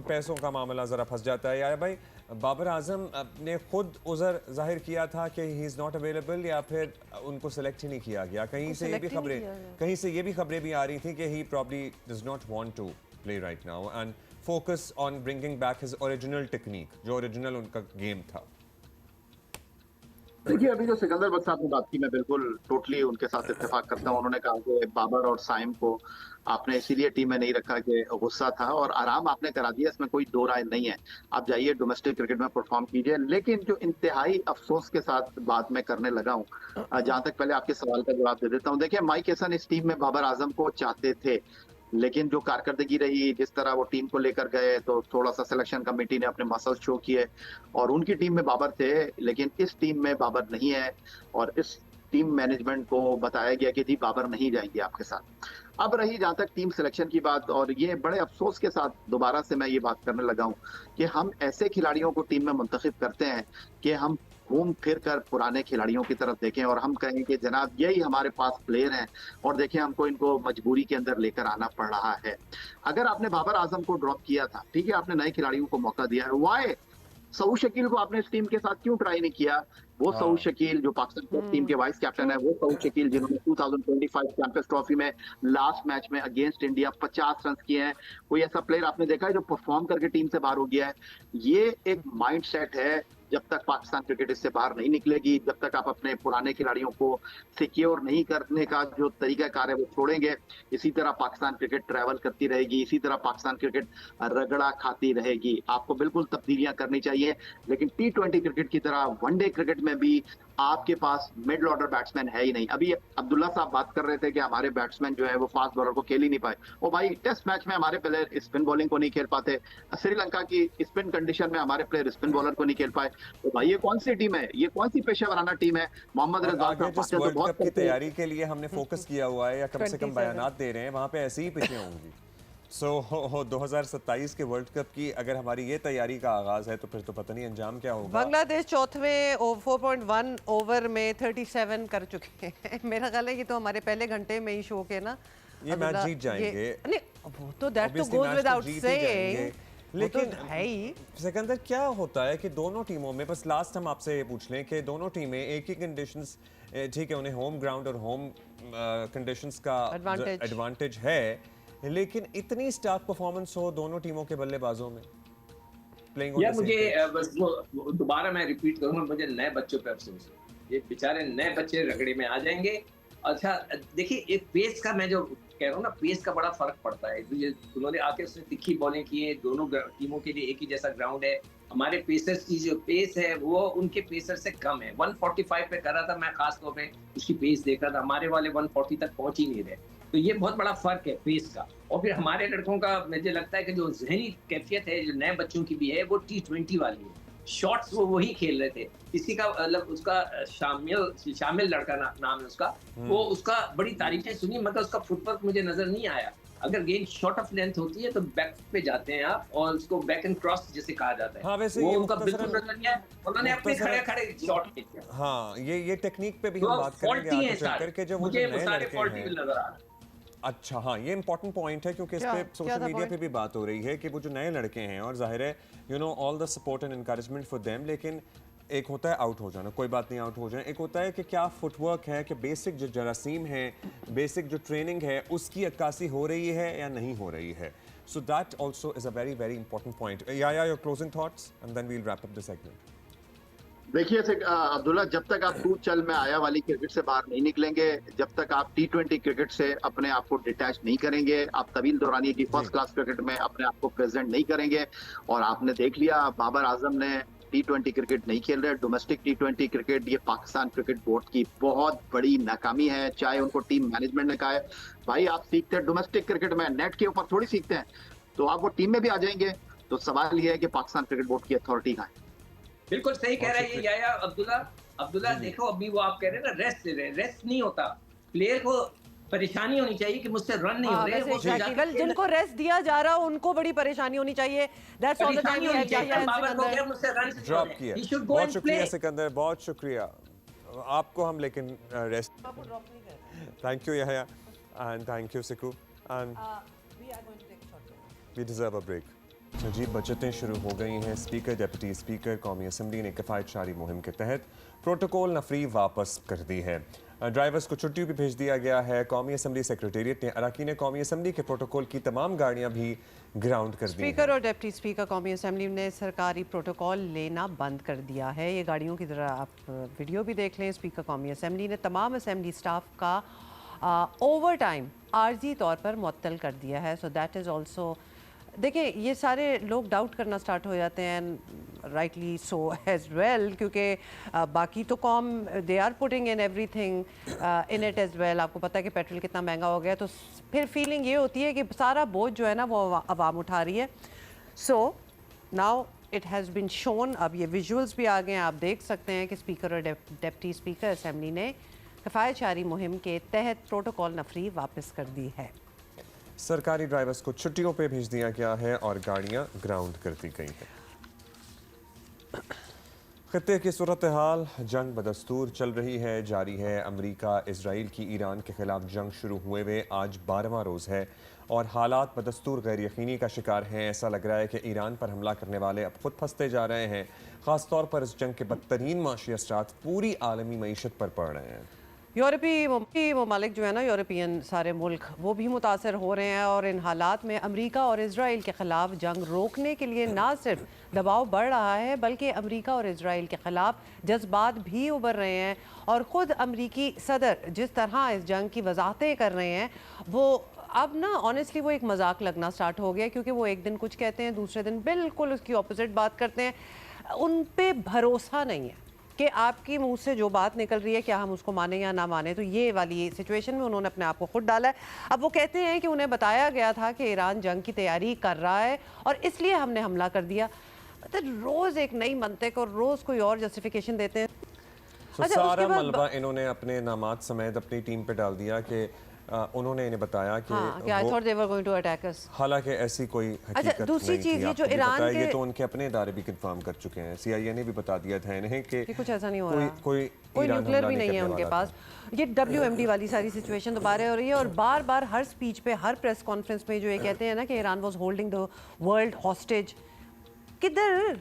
पैसों का मामला ज़रा फंस जाता है। यार भाई, बाबर आजम ने खुद उज़र जाहिर किया था कि ही इज़ नॉट अवेलेबल, या फिर उनको सेलेक्ट ही नहीं किया गया? कहीं से ये भी select ही नहीं खबरें किया गया। कहीं से ये भी खबरें भी आ रही थी कि he probably does not want to play right now and focus on bringing back his original technique, जो ओरिजिनल उनका गेम था। देखिए, अभी जो सिकंदर बख्श साहब ने बात की, मैं बिल्कुल टोटली उनके साथ इत्तेफाक करता हूँ। उन्होंने कहा कि बाबर और साइम को आपने इसीलिए टीम में नहीं रखा कि गुस्सा था, और आराम आपने करा दिया, इसमें कोई दो राय नहीं है। आप जाइए डोमेस्टिक क्रिकेट में परफॉर्म कीजिए। लेकिन जो इंतहाई अफसोस के साथ बात मैं करने लगा हूँ, जहां तक पहले आपके सवाल का जवाब दे देता हूँ। देखिए, माइक हेसन इस टीम में बाबर आजम को चाहते थे, लेकिन जो कारकर्दगी रही, जिस तरह वो टीम को लेकर गए, तो थोड़ा सा सिलेक्शन कमेटी ने अपने मसल्स शो किए, और उनकी टीम में बाबर थे, लेकिन इस टीम में बाबर नहीं है। और इस टीम मैनेजमेंट को बताया गया कि जी बाबर नहीं जाएंगे आपके साथ। अब रही जहां तक टीम सिलेक्शन की बात, और ये बड़े अफसोस के साथ दोबारा से मैं ये बात करने लगा हूं कि हम ऐसे खिलाड़ियों को टीम में मुंतखब करते हैं कि हम घूम फिर कर पुराने खिलाड़ियों की तरफ देखें और हम कहें कि जनाब यही हमारे पास प्लेयर हैं, और देखें हमको इनको मजबूरी के अंदर लेकर आना पड़ रहा है। अगर आपने बाबर आजम को ड्रॉप किया था, ठीक है, आपने नए खिलाड़ियों को मौका दिया है, वाई सऊद शकील को आपने इस टीम के साथ क्यों ट्राई नहीं किया? वो हाँ। सऊद शकील जो पाकिस्तान टीम के वाइस कैप्टन है, वो सऊद शकील जिन्होंने 2025 चैंपियंस ट्रॉफी में लास्ट मैच में अगेंस्ट इंडिया 50 रन किए हैं। कोई ऐसा प्लेयर आपने देखा है जो परफॉर्म करके टीम से बाहर हो गया है? ये एक माइंड सेट है। जब तक पाकिस्तान क्रिकेट इससे बाहर नहीं निकलेगी, जब तक आप अपने पुराने खिलाड़ियों को सिक्योर नहीं करने का जो तरीकाकार है वो छोड़ेंगे, इसी तरह पाकिस्तान क्रिकेट ट्रैवल करती रहेगी, इसी तरह पाकिस्तान क्रिकेट रगड़ा खाती रहेगी। आपको बिल्कुल तब्दीलियां करनी चाहिए, लेकिन T20 क्रिकेट की तरह वनडे क्रिकेट में भी आपके पास मिडल ऑर्डर बैट्समैन है ही नहीं। अभी अब्दुल्ला साहब बात कर रहे थे कि हमारे बैट्समैन जो है वो फास्ट बॉलर को खेल ही नहीं पाए। ओ भाई, टेस्ट मैच में हमारे प्लेयर स्पिन बॉलिंग को नहीं खेल पाते, श्रीलंका की स्पिन कंडीशन में हमारे प्लेयर स्पिन बॉलर को नहीं खेल पाए। तो भाई ये कौन सी टीम है? ये कौन सी पेशेवराना टीम है? मोहम्मद और रजा आगे साहब जिस बातें तो वर्ल्ड बहुत कप की करते हैं। तैयारी के लिए हमने फोकस किया हुआ है, या कम से कम 27 बयानात दे रहे हैं, वहाँ पे ऐसी ही पिचें होंगी। सो 2027 के वर्ल्ड कप की अगर हमारी ये तैयारी का आगाज है, तो फिर तो पता नहीं अंजाम क्या होगा। बांग्लादेश चौथवें 4.1 ओवर में 37 कर चुके हैं। मेरा ख्याल है कि तो हमारे पहले घंटे में ही शो के ना ये मैच जीत जाएंगे। नहीं, वो तो दैट तो Obviously गोज मैच तो विदाउट जीत ही सेइंग, जाएंगे। लेकिन है ही। सिकंदर, क्या होता है कि दोनों टीमों में, बस लास्ट हम आपसे ये पूछ लें कि दोनों टीमें एक ही कंडीशंस, ठीक है, उन्हें होम ग्राउंड और होम कंडीशंस का Advantage। एडवांटेज है, लेकिन इतनी स्टार्क परफॉर्मेंस हो दोनों टीमों के बल्लेबाजों में, प्लेइंग या मुझे बस वो दोबारा मैं रिपीट करूंगा, मुझे नए बच्चों पे अफसोस है। ये बेचारे नए बच्चे रगड़े में आ जाएंगे। अच्छा देखिए, एक पेस का मैं जो कह रहा हूँ ना, पेस का बड़ा फर्क पड़ता है। उन्होंने आके उसने तिखी बॉलिंग की है, दोनों टीमों के लिए एक ही जैसा ग्राउंड है। हमारे पेसर्स की जो पेस है वो उनके पेसर से कम है। 145 पे कर रहा था मैं, खास तौर पे उसकी पेस देख रहा था, हमारे वाले 140 तक पहुंच ही नहीं रहे। तो ये बहुत बड़ा फर्क है पेस का। और फिर हमारे लड़कों का मुझे लगता है कि जो जहनी कैफियत है जो नए बच्चों की भी है, वो T20 वाली है। शॉट्स वो वही खेल रहे थे। किसी का मतलब उसका शामिल लड़का नाम है उसका, वो उसका बड़ी तारीफें सुनी, मतलब उसका फुटवर्क मुझे नजर नहीं आया। अगर गेंद शॉर्ट ऑफ लेंथ होती है तो बैक पे जाते हैं आप, और उसको बैक एंड क्रॉस जिसे कहा जाता है। हाँ, वैसे वो ये उनका मुख्तसरन- बिल्कुल नजर नहीं आया। उन्होंने अपने मुख्तसरन- खड़े शॉट किया। हाँ, ये टेक्निक पे भी तो हम बात करेंगे faulty आगे हैं चलकर सारे। के, जो वो मुझे जो नए सारे लड़के faulty हैं। नजर आ रहे हैं। अच्छा, हाँ, ये इंपॉर्टेंट पॉइंट है, क्योंकि इस क्या- पे क्या सोशल था मीडिया पे point? भी बात हो रही है कि वो जो नए लड़के हैं, और जाहिर है all the support and encouragement for them, लेकिन एक होता है आउट हो जाना, कोई बात नहीं आउट हो जाए, एक होता है कि क्या फुटवर्क है, कि बेसिक जो जरासीम है, बेसिक जो ट्रेनिंग है, उसकी अक्कासी हो रही है या नहीं हो रही है। So that also is a very very important point. या your closing thoughts and then we will wrap up the segment. देखिए अब्दुल्ला, जब तक आप तू चल में आया वाली क्रिकेट से बाहर नहीं निकलेंगे, जब तक आप T20 क्रिकेट से अपने आप को डिटैच नहीं करेंगे, आप तवील दौरानिया की फर्स्ट क्लास क्रिकेट में अपने आप को प्रेजेंट नहीं करेंगे। और आपने देख लिया, बाबर आजम ने T20 क्रिकेट नहीं खेल रहे। डोमेस्टिक T20 क्रिकेट, ये पाकिस्तान क्रिकेट बोर्ड की बहुत बड़ी नाकामी है। चाहे उनको टीम मैनेजमेंट ने कहा है भाई आप सीखते हैं डोमेस्टिक क्रिकेट में, नेट के ऊपर थोड़ी सीखते हैं, तो आप वो टीम में भी आ जाएंगे। तो सवाल ये है कि पाकिस्तान क्रिकेट बोर्ड की अथॉरिटी कहाँ है? बिल्कुल सही कह बहुत रहा है ये शुक्रिया। याया अब्दुल्ला। अब्दुल्ला जी, जी। देखो, अभी वो आप कह रहे हैं ना, रेस्ट नहीं होता। प्लेयर को परेशानी होनी चाहिए कि मुझसे रन नहीं हो हाँ रहे, वैसे वो फिर एग्जैक्टली जाके वेल खेलना। जिनको रेस्ट दिया जा रहा हो उनको बड़ी परेशानी होनी चाहिए। दैट्स ऑल द टाइम परेशानी वी होनी हैव चाहिए। याह्या एंड बाबर को सिकंदर। क्या मुझसे रन नहीं हो ड्रॉप रहे, किया। ही शुड गो बहुत एंड शुक्रिया प्ले। सिकंदर, बहुत शुक्रिया। आपको हम लेकिन रेस्ट, आपको ड्रॉप नहीं करना। Thank you Yahya and thank you Siku and we are going to take a short break. We deserve a break. अजीब बचतें शुरू हो गई हैं। स्पीकर डिप्टी स्पीकर कौमी असम्बली ने किफ़ायत जारी मुहिम के तहत प्रोटोकॉल नफरी वापस कर दी है। ड्राइवर्स को छुट्टी भी भेज दिया गया है। कौमी असम्बली सेक्रेटेरिएट ने अरकान कौमी असम्बली के प्रोटोकॉल की तमाम गाड़ियां भी ग्राउंड कर दी हैं। स्पीकर और डिप्टी स्पीकर कौमी असम्बली ने सरकारी प्रोटोकॉल लेना बंद कर दिया है। ये गाड़ियों की तरह आप वीडियो भी देख लें। स्पीकर कौमी असम्बली ने तमाम असम्बली स्टाफ का ओवर टाइम आर्जी तौर पर मुअत्तल कर दिया है। सो दैट इज़ ऑल्सो, देखिए ये सारे लोग डाउट करना स्टार्ट हो जाते हैं, राइटली सो एज वेल, क्योंकि बाकी तो कौम they are putting in everything in it as well. आपको पता है कि पेट्रोल कितना महंगा हो गया, तो फिर फीलिंग ये होती है कि सारा बोझ जो है ना वो आवाम उठा रही है। So now it has been shown, अब ये विजुअल्स भी आ गए हैं, आप देख सकते हैं कि स्पीकर और डिप्टी स्पीकर असम्बली ने किफ़ायत जारी मुहिम के तहत प्रोटोकॉल नफरी वापस कर दी है। सरकारी ड्राइवर्स को छुट्टियों पे भेज दिया गया है और गाड़ियां ग्राउंड कर दी गई हैं। खत्ते की सूरत हाल जंग बदस्तूर चल रही है, जारी है। अमरीका इसराइल की ईरान के खिलाफ जंग शुरू हुए हुए आज 12वां रोज़ है और हालात बदस्तूर गैर यकीनी का शिकार हैं। ऐसा लग रहा है कि ईरान पर हमला करने वाले अब खुद फंसते जा रहे हैं। ख़ास तौर पर इस जंग के बदतरीन माशी असरात पूरी आलमी मईशत पर पड़ रहे हैं। यूरोपीय ममालिक जो है ना, यूरोपियन सारे मुल्क, वो भी मुतासर हो रहे हैं और इन हालात में अमेरिका और इसराइल के ख़िलाफ़ जंग रोकने के लिए ना सिर्फ दबाव बढ़ रहा है बल्कि अमेरिका और इसराइल के ख़िलाफ़ जज्बात भी उभर रहे हैं। और ख़ुद अमेरिकी सदर जिस तरह इस जंग की वजाहतें कर रहे हैं, वो अब ना ऑनेस्टली वो एक मजाक लगना स्टार्ट हो गया, क्योंकि वो एक दिन कुछ कहते हैं, दूसरे दिन बिल्कुल उसकी ऑपोजिट बात करते हैं। उन पे भरोसा नहीं है कि आपकी मुंह से जो बात निकल रही है क्या हम उसको माने या ना माने। तो ये वाली सिचुएशन में उन्होंने अपने आप को खुद डाला है। अब वो कहते हैं कि उन्हें बताया गया था कि ईरान जंग की तैयारी कर रहा है और इसलिए हमने हमला कर दिया। तो रोज़ एक नई मंतिक और रोज़ कोई और जस्टिफिकेशन देते हैं। तो सारा मलबा इन्होंने अपने नामात समेत अपनी टीम पे डाल दिया कि उन्होंने इन्हें बताया कि I thought they were going to attack us. हालांकि ऐसी कोई हकीकत दूसरी नहीं चीज़ थी। ये जो आपको भी ईरान पता है, ये के तो उनके अपने इदारे भी कंफर्म कर चुके हैं। CIA ने भी बता दिया था इन्हें कि कुछ ऐसा नहीं हो कोई रहा, कोई कोई ईरान न्यूक्लियर हमला भी नहीं है करने उनके वाला पास। था। ये WMD वाली सारी सिचुएशन दोबारा हो रही है और बार बार हर स्पीच पे, हर प्रेस कॉन्फ्रेंस में जो ये कहते हैं ना कि Iran was holding the world hostage. किधर,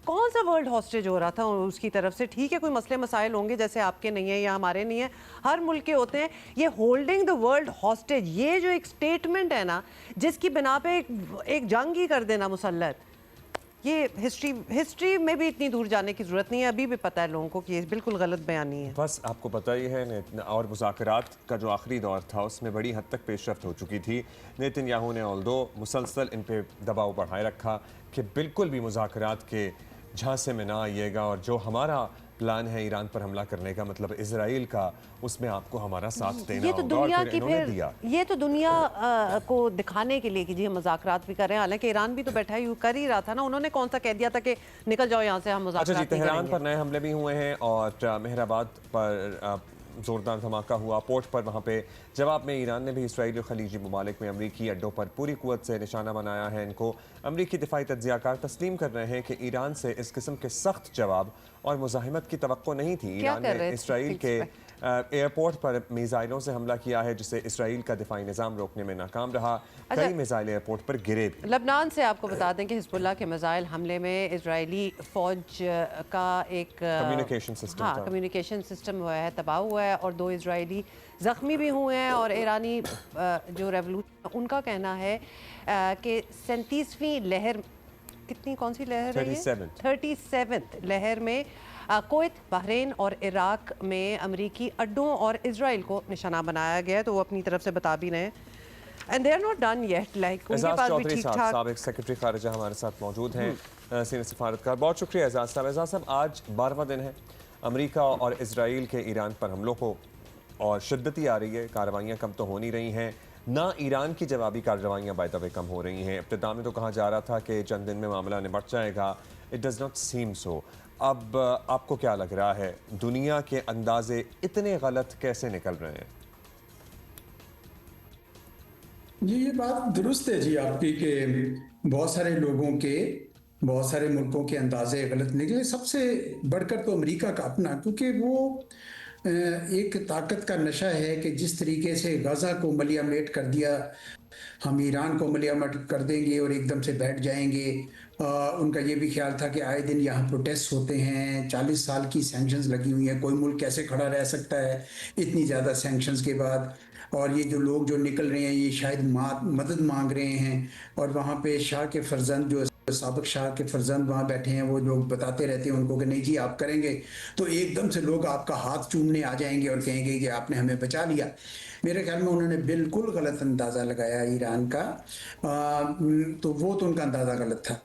कौन सा वर्ल्ड हॉस्टेज हो रहा था उसकी तरफ से? ठीक है, कोई मसले मसाइल होंगे जैसे आपके नहीं है या हमारे नहीं है, हर मुल्क के होते हैं। ये होल्डिंग द वर्ल्ड हॉस्टेज, ये जो एक स्टेटमेंट है ना जिसकी बिना पे एक जंग ही कर देना मुसल्लत, ये हिस्ट्री में भी इतनी दूर जाने की ज़रूरत नहीं है। अभी भी पता है लोगों को कि ये बिल्कुल गलत बयानी है। बस आपको पता ही है और मुज़ाकरात का जो आखिरी दौर था उसमें बड़ी हद तक पेशरफ्त हो चुकी थी। नेतन्याहू ने ऑल्दो मुसलसल इन पे दबाव बढ़ाए रखा कि बिल्कुल भी मुज़ाकरात के झांसे में ना आइएगा और जो हमारा प्लान है ईरान पर हमला करने का, मतलब इसराइल का, उसमें आपको हमारा साथ देना ये तो होगा। और दुनिया फिर की इन्होंने फिर दिया। ये तो दुनिया को दिखाने के लिए कि जी हम मुज़ाकरात भी कर रहे हैं। हालांकि ईरान भी तो बैठा ही कर ही रहा था ना। उन्होंने कौन सा कह दिया था कि निकल जाओ यहाँ से, हम अच्छा जी, मुज़ाकरात नहीं तेहरान करेंगे। पर नए हमले भी हुए हैं और मेहराबाद पर ज़ोरदार धमाका हुआ पोर्ट पर। वहाँ पे जवाब में ईरान ने भी इसराइल और खलीजी ममालिक में अमरीकी अड्डों पर पूरी कुव्वत से निशाना बनाया है। इनको अमरीकी दिफाई तज्ज़ियाकार तस्लीम कर रहे हैं कि ईरान से इस किस्म के सख्त जवाब और मुज़ाहिमत की तवक्को नहीं थी। ईरान ने इसराइल के एयरपोर्ट पर मिसाइलों से हमला किया है जिससे इसराइल का दिफाई निज़ाम रोकने में नाकाम रहा। कई मिसाइल एयरपोर्ट पर गिरे भी। लबनान से आपको बता दें कि हिजबुल्लाह के मिसाइल हमले में इजरायली फ़ौज का एक कम्युनिकेशन सिस्टम था। कम्युनिकेशन सिस्टम हुआ है, तबाह हुआ है और 2 इजरायली ज़ख्मी भी हुए हैं। और ईरानी जो रेवोल्यूशन, उनका कहना है कि 37वीं लहर, कितनी कौन सी लहर है ये? 37th लहर में कुवैत, बहरीन और इराक में अमरीकी अड्डों और इसराइल को निशाना बनाया गया है। तो वो अपनी तरफ से बता भी रहे हैं। And they are not done yet, like उनके पास भी ठीक ठाक। साबिक सेक्रेटरी खारिजा हमारे साथ मौजूद हैं, सीनियर सफारतकार। बहुत शुक्रिया एजाज साहब। एजाज साहब, आज 12वां दिन है अमरीका और इसराइल के ईरान पर हमलों को और शिद्दती आ रही है। कार्रवाइयाँ कम तो हो नहीं रही हैं, ना ईरान की जवाबी कार्रवाइयाँ बाय द वे कम हो रही हैं। इब्तिदा में तो कहा जा रहा था कि चंद दिन में मामला निपट जाएगा। इट डज़ नॉट सीम सो। अब आपको क्या लग रहा है, दुनिया के अंदाजे इतने गलत कैसे निकल रहे हैं? जी ये बात दुरुस्त है जी आपकी कि बहुत सारे लोगों के, बहुत सारे मुल्कों के अंदाजे गलत निकले। सबसे बढ़कर तो अमेरिका का अपना, क्योंकि वो एक ताकत का नशा है कि जिस तरीके से गाज़ा को मलियामेट कर दिया, हम ईरान को मलियामेट कर देंगे और एकदम से बैठ जाएंगे। उनका ये भी ख्याल था कि आए दिन यहाँ प्रोटेस्ट होते हैं, 40 साल की सैंक्शंस लगी हुई हैं, कोई मुल्क कैसे खड़ा रह सकता है इतनी ज़्यादा सैंक्शंस के बाद। और ये जो लोग जो निकल रहे हैं ये शायद मदद मांग रहे हैं। और वहाँ पे शाह के फर्जंद, जो साबिक शाह के फर्जंद वहाँ बैठे हैं, वो लोग बताते रहते हैं उनको कि नहीं जी आप करेंगे तो एकदम से लोग आपका हाथ चूमने आ जाएंगे और कहेंगे कि आपने हमें बचा लिया। मेरे ख्याल में उन्होंने बिल्कुल गलत अंदाज़ा लगाया ईरान का। तो वो तो उनका अंदाज़ा गलत था।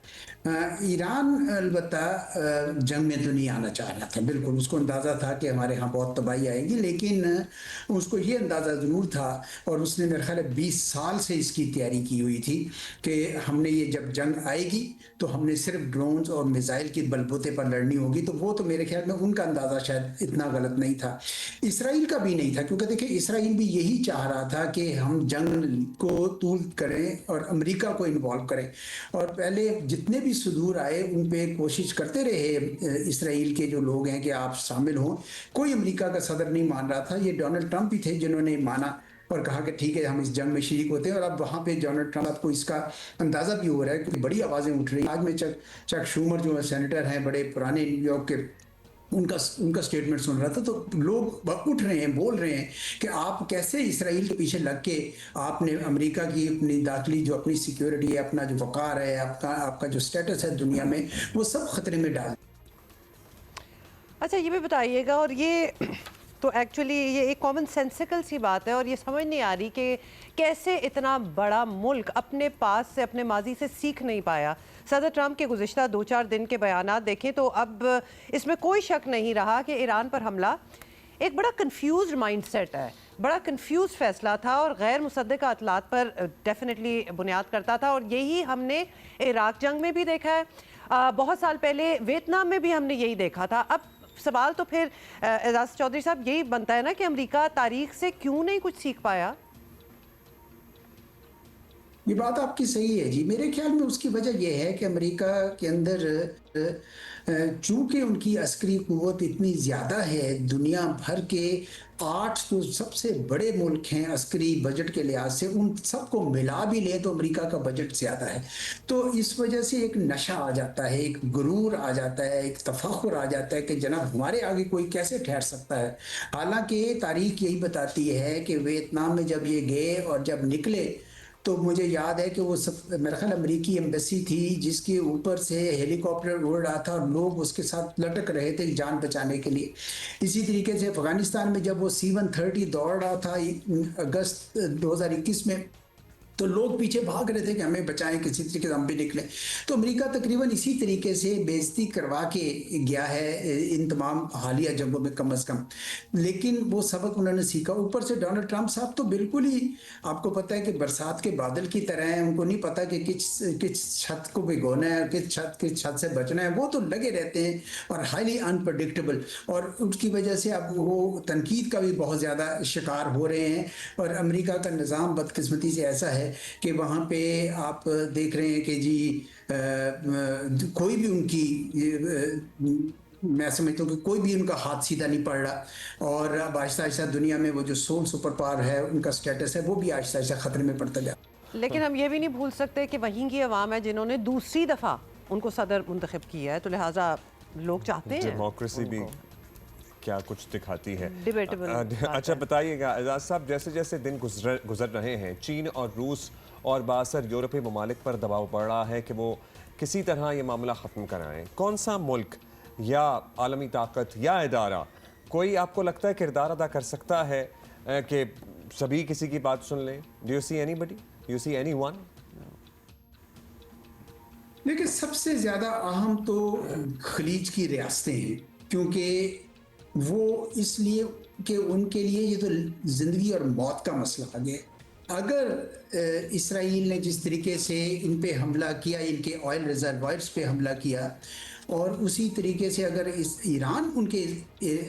ईरान अलबत्ता जंग में तो नहीं आना चाह रहा था, बिल्कुल उसको अंदाज़ा था कि हमारे यहाँ बहुत तबाही आएगी, लेकिन उसको ये अंदाज़ा ज़रूर था और उसने मेरे ख्याल 20 साल से इसकी तैयारी की हुई थी कि हमने ये जब जंग आएगी तो हमने सिर्फ ड्रोन्स और मिसाइल के बलबूते पर लड़नी होगी। तो वो तो मेरे ख्याल में उनका अंदाज़ा शायद इतना गलत नहीं था। इसराइल का भी नहीं था, क्योंकि देखिए इसराइल भी यही चाह रहा था कि हम जंग को तूल करें और अमेरिका को इन्वॉल्व करें। और पहले जितने भी सुदूर आए उन पे कोशिश करते रहे इसराइल के जो लोग हैं कि आप शामिल हों। कोई अमेरिका का सदर नहीं मान रहा था, ये डोनाल्ड ट्रंप ही थे जिन्होंने माना और कहा कि ठीक है हम इस जंग में शरीक होते हैं। और अब वहाँ पे डोनाल्ड ट्रंप को इसका अंदाज़ा भी हो रहा है क्योंकि बड़ी आवाज़ें उठ रही हैं। आज में चक शूमर जो सेनेटर हैं, बड़े पुराने न्यूयॉर्क के, उनका स्टेटमेंट सुन रहा था तो लोग उठ रहे हैं, बोल रहे हैं कि आप कैसे इसराइल के पीछे लग के आपने अमेरिका की अपनी दाखिली जो अपनी सिक्योरिटी है, अपना जो वक़ार है, आपका जो स्टेटस है दुनिया में, वो सब खतरे में डाल। अच्छा ये भी बताइएगा, और ये तो एक्चुअली ये एक कॉमन सेंसिकल सी बात है और ये समझ नहीं आ रही कि कैसे इतना बड़ा मुल्क अपने पास से, अपने माजी से सीख नहीं पाया। सदर ट्रंप के गुज़िश्ता 2-4 दिन के बयानात देखें तो अब इसमें कोई शक नहीं रहा कि ईरान पर हमला एक बड़ा कंफ्यूज माइंडसेट है, बड़ा कंफ्यूज फैसला था और गैर मुसद्दक़ा अतलात पर डेफिनेटली बुनियाद करता था। और यही हमने इराक जंग में भी देखा है, बहुत साल पहले वियतनाम में भी हमने यही देखा था। अब सवाल तो फिर एजाज चौधरी साहब यही बनता है ना कि अमेरिका तारीख से क्यों नहीं कुछ सीख पाया? ये बात आपकी सही है जी। मेरे ख्याल में उसकी वजह यह है कि अमेरिका के अंदर चूंकि उनकी अस्करी कुव्वत इतनी ज़्यादा है, दुनिया भर के 8 तो सबसे बड़े मुल्क हैं अस्करी बजट के लिहाज से, उन सबको मिला भी लें तो अमेरिका का बजट ज़्यादा है। तो इस वजह से एक नशा आ जाता है, एक गुरूर आ जाता है, एक तफाखुर आ जाता है कि जनाब हमारे आगे कोई कैसे ठहर सकता है। हालांकि तारीख यही बताती है कि वियतनाम में जब ये गए और जब निकले तो मुझे याद है कि वो सब मेरा ख्याल अमेरिकी एम्बेसी थी जिसके ऊपर से हेलीकॉप्टर उड़ रहा था और लोग उसके साथ लटक रहे थे जान बचाने के लिए। इसी तरीके से अफगानिस्तान में जब वो C-130 दौड़ रहा था अगस्त 2021 में, तो लोग पीछे भाग रहे थे कि हमें बचाएं, किसी तरीके से हम भी निकलें। तो अमेरिका तकरीबन इसी तरीके से बेइज्जती करवा के गया है इन तमाम हालिया जंगों में कम अज़ कम, लेकिन वो सबक उन्होंने सीखा। ऊपर से डोनाल्ड ट्रंप साहब तो बिल्कुल ही आपको पता है कि बरसात के बादल की तरह हैं, उनको नहीं पता कि किस छत को भिगोना है, किस छत से बचना है, वो तो लगे रहते हैं और हाईली अनप्रडिक्टेबल। और उसकी वजह से अब वो तनकीद का भी बहुत ज़्यादा शिकार हो रहे हैं। और अमेरिका का निज़ाम बदकिस्मती से ऐसा है कि वहाँ पे आप देख रहे हैं कि जी कोई भी उनकी मैं समझता हूँ कि कोई भी उनका हाथ सीधा नहीं पड़ रहा। और अब आहिस्ता आहिस्ता दुनिया में वो जो सोल सुपर पावर है, उनका स्टेटस है, वो भी आहिस्ता आहिस्ता खतरे में पड़ता जा। लेकिन हम ये भी नहीं भूल सकते कि वहीं की अवाम है जिन्होंने दूसरी दफ़ा उनको सदर मुंतखब किया है, तो लिहाजा लोग चाहते हैं डेमोक्रेसी भी क्या कुछ दिखाती है। डिबेटेबल। अच्छा बताइएगा एजाज साहब, जैसे जैसे दिन गुजर रहे हैं, चीन और रूस और बासर यूरोपीय ममालिक पर दबाव पड़ रहा है कि वो किसी तरह ये मामला ख़त्म कराएं। कौन सा मुल्क या आलमी ताकत या इदारा, कोई आपको लगता है किरदार अदा कर सकता है कि सभी किसी की बात सुन लें? Do you see anybody, you see anyone? लेकिन सबसे ज़्यादा अहम तो खलीज की रियासतें हैं, क्योंकि वो इसलिए कि उनके लिए ये तो ज़िंदगी और मौत का मसला आ गया। अगर इसराइल ने जिस तरीके से इन पे हमला किया, इनके ऑयल रिजर्वायर्स पे हमला किया, और उसी तरीके से अगर इस ईरान उनके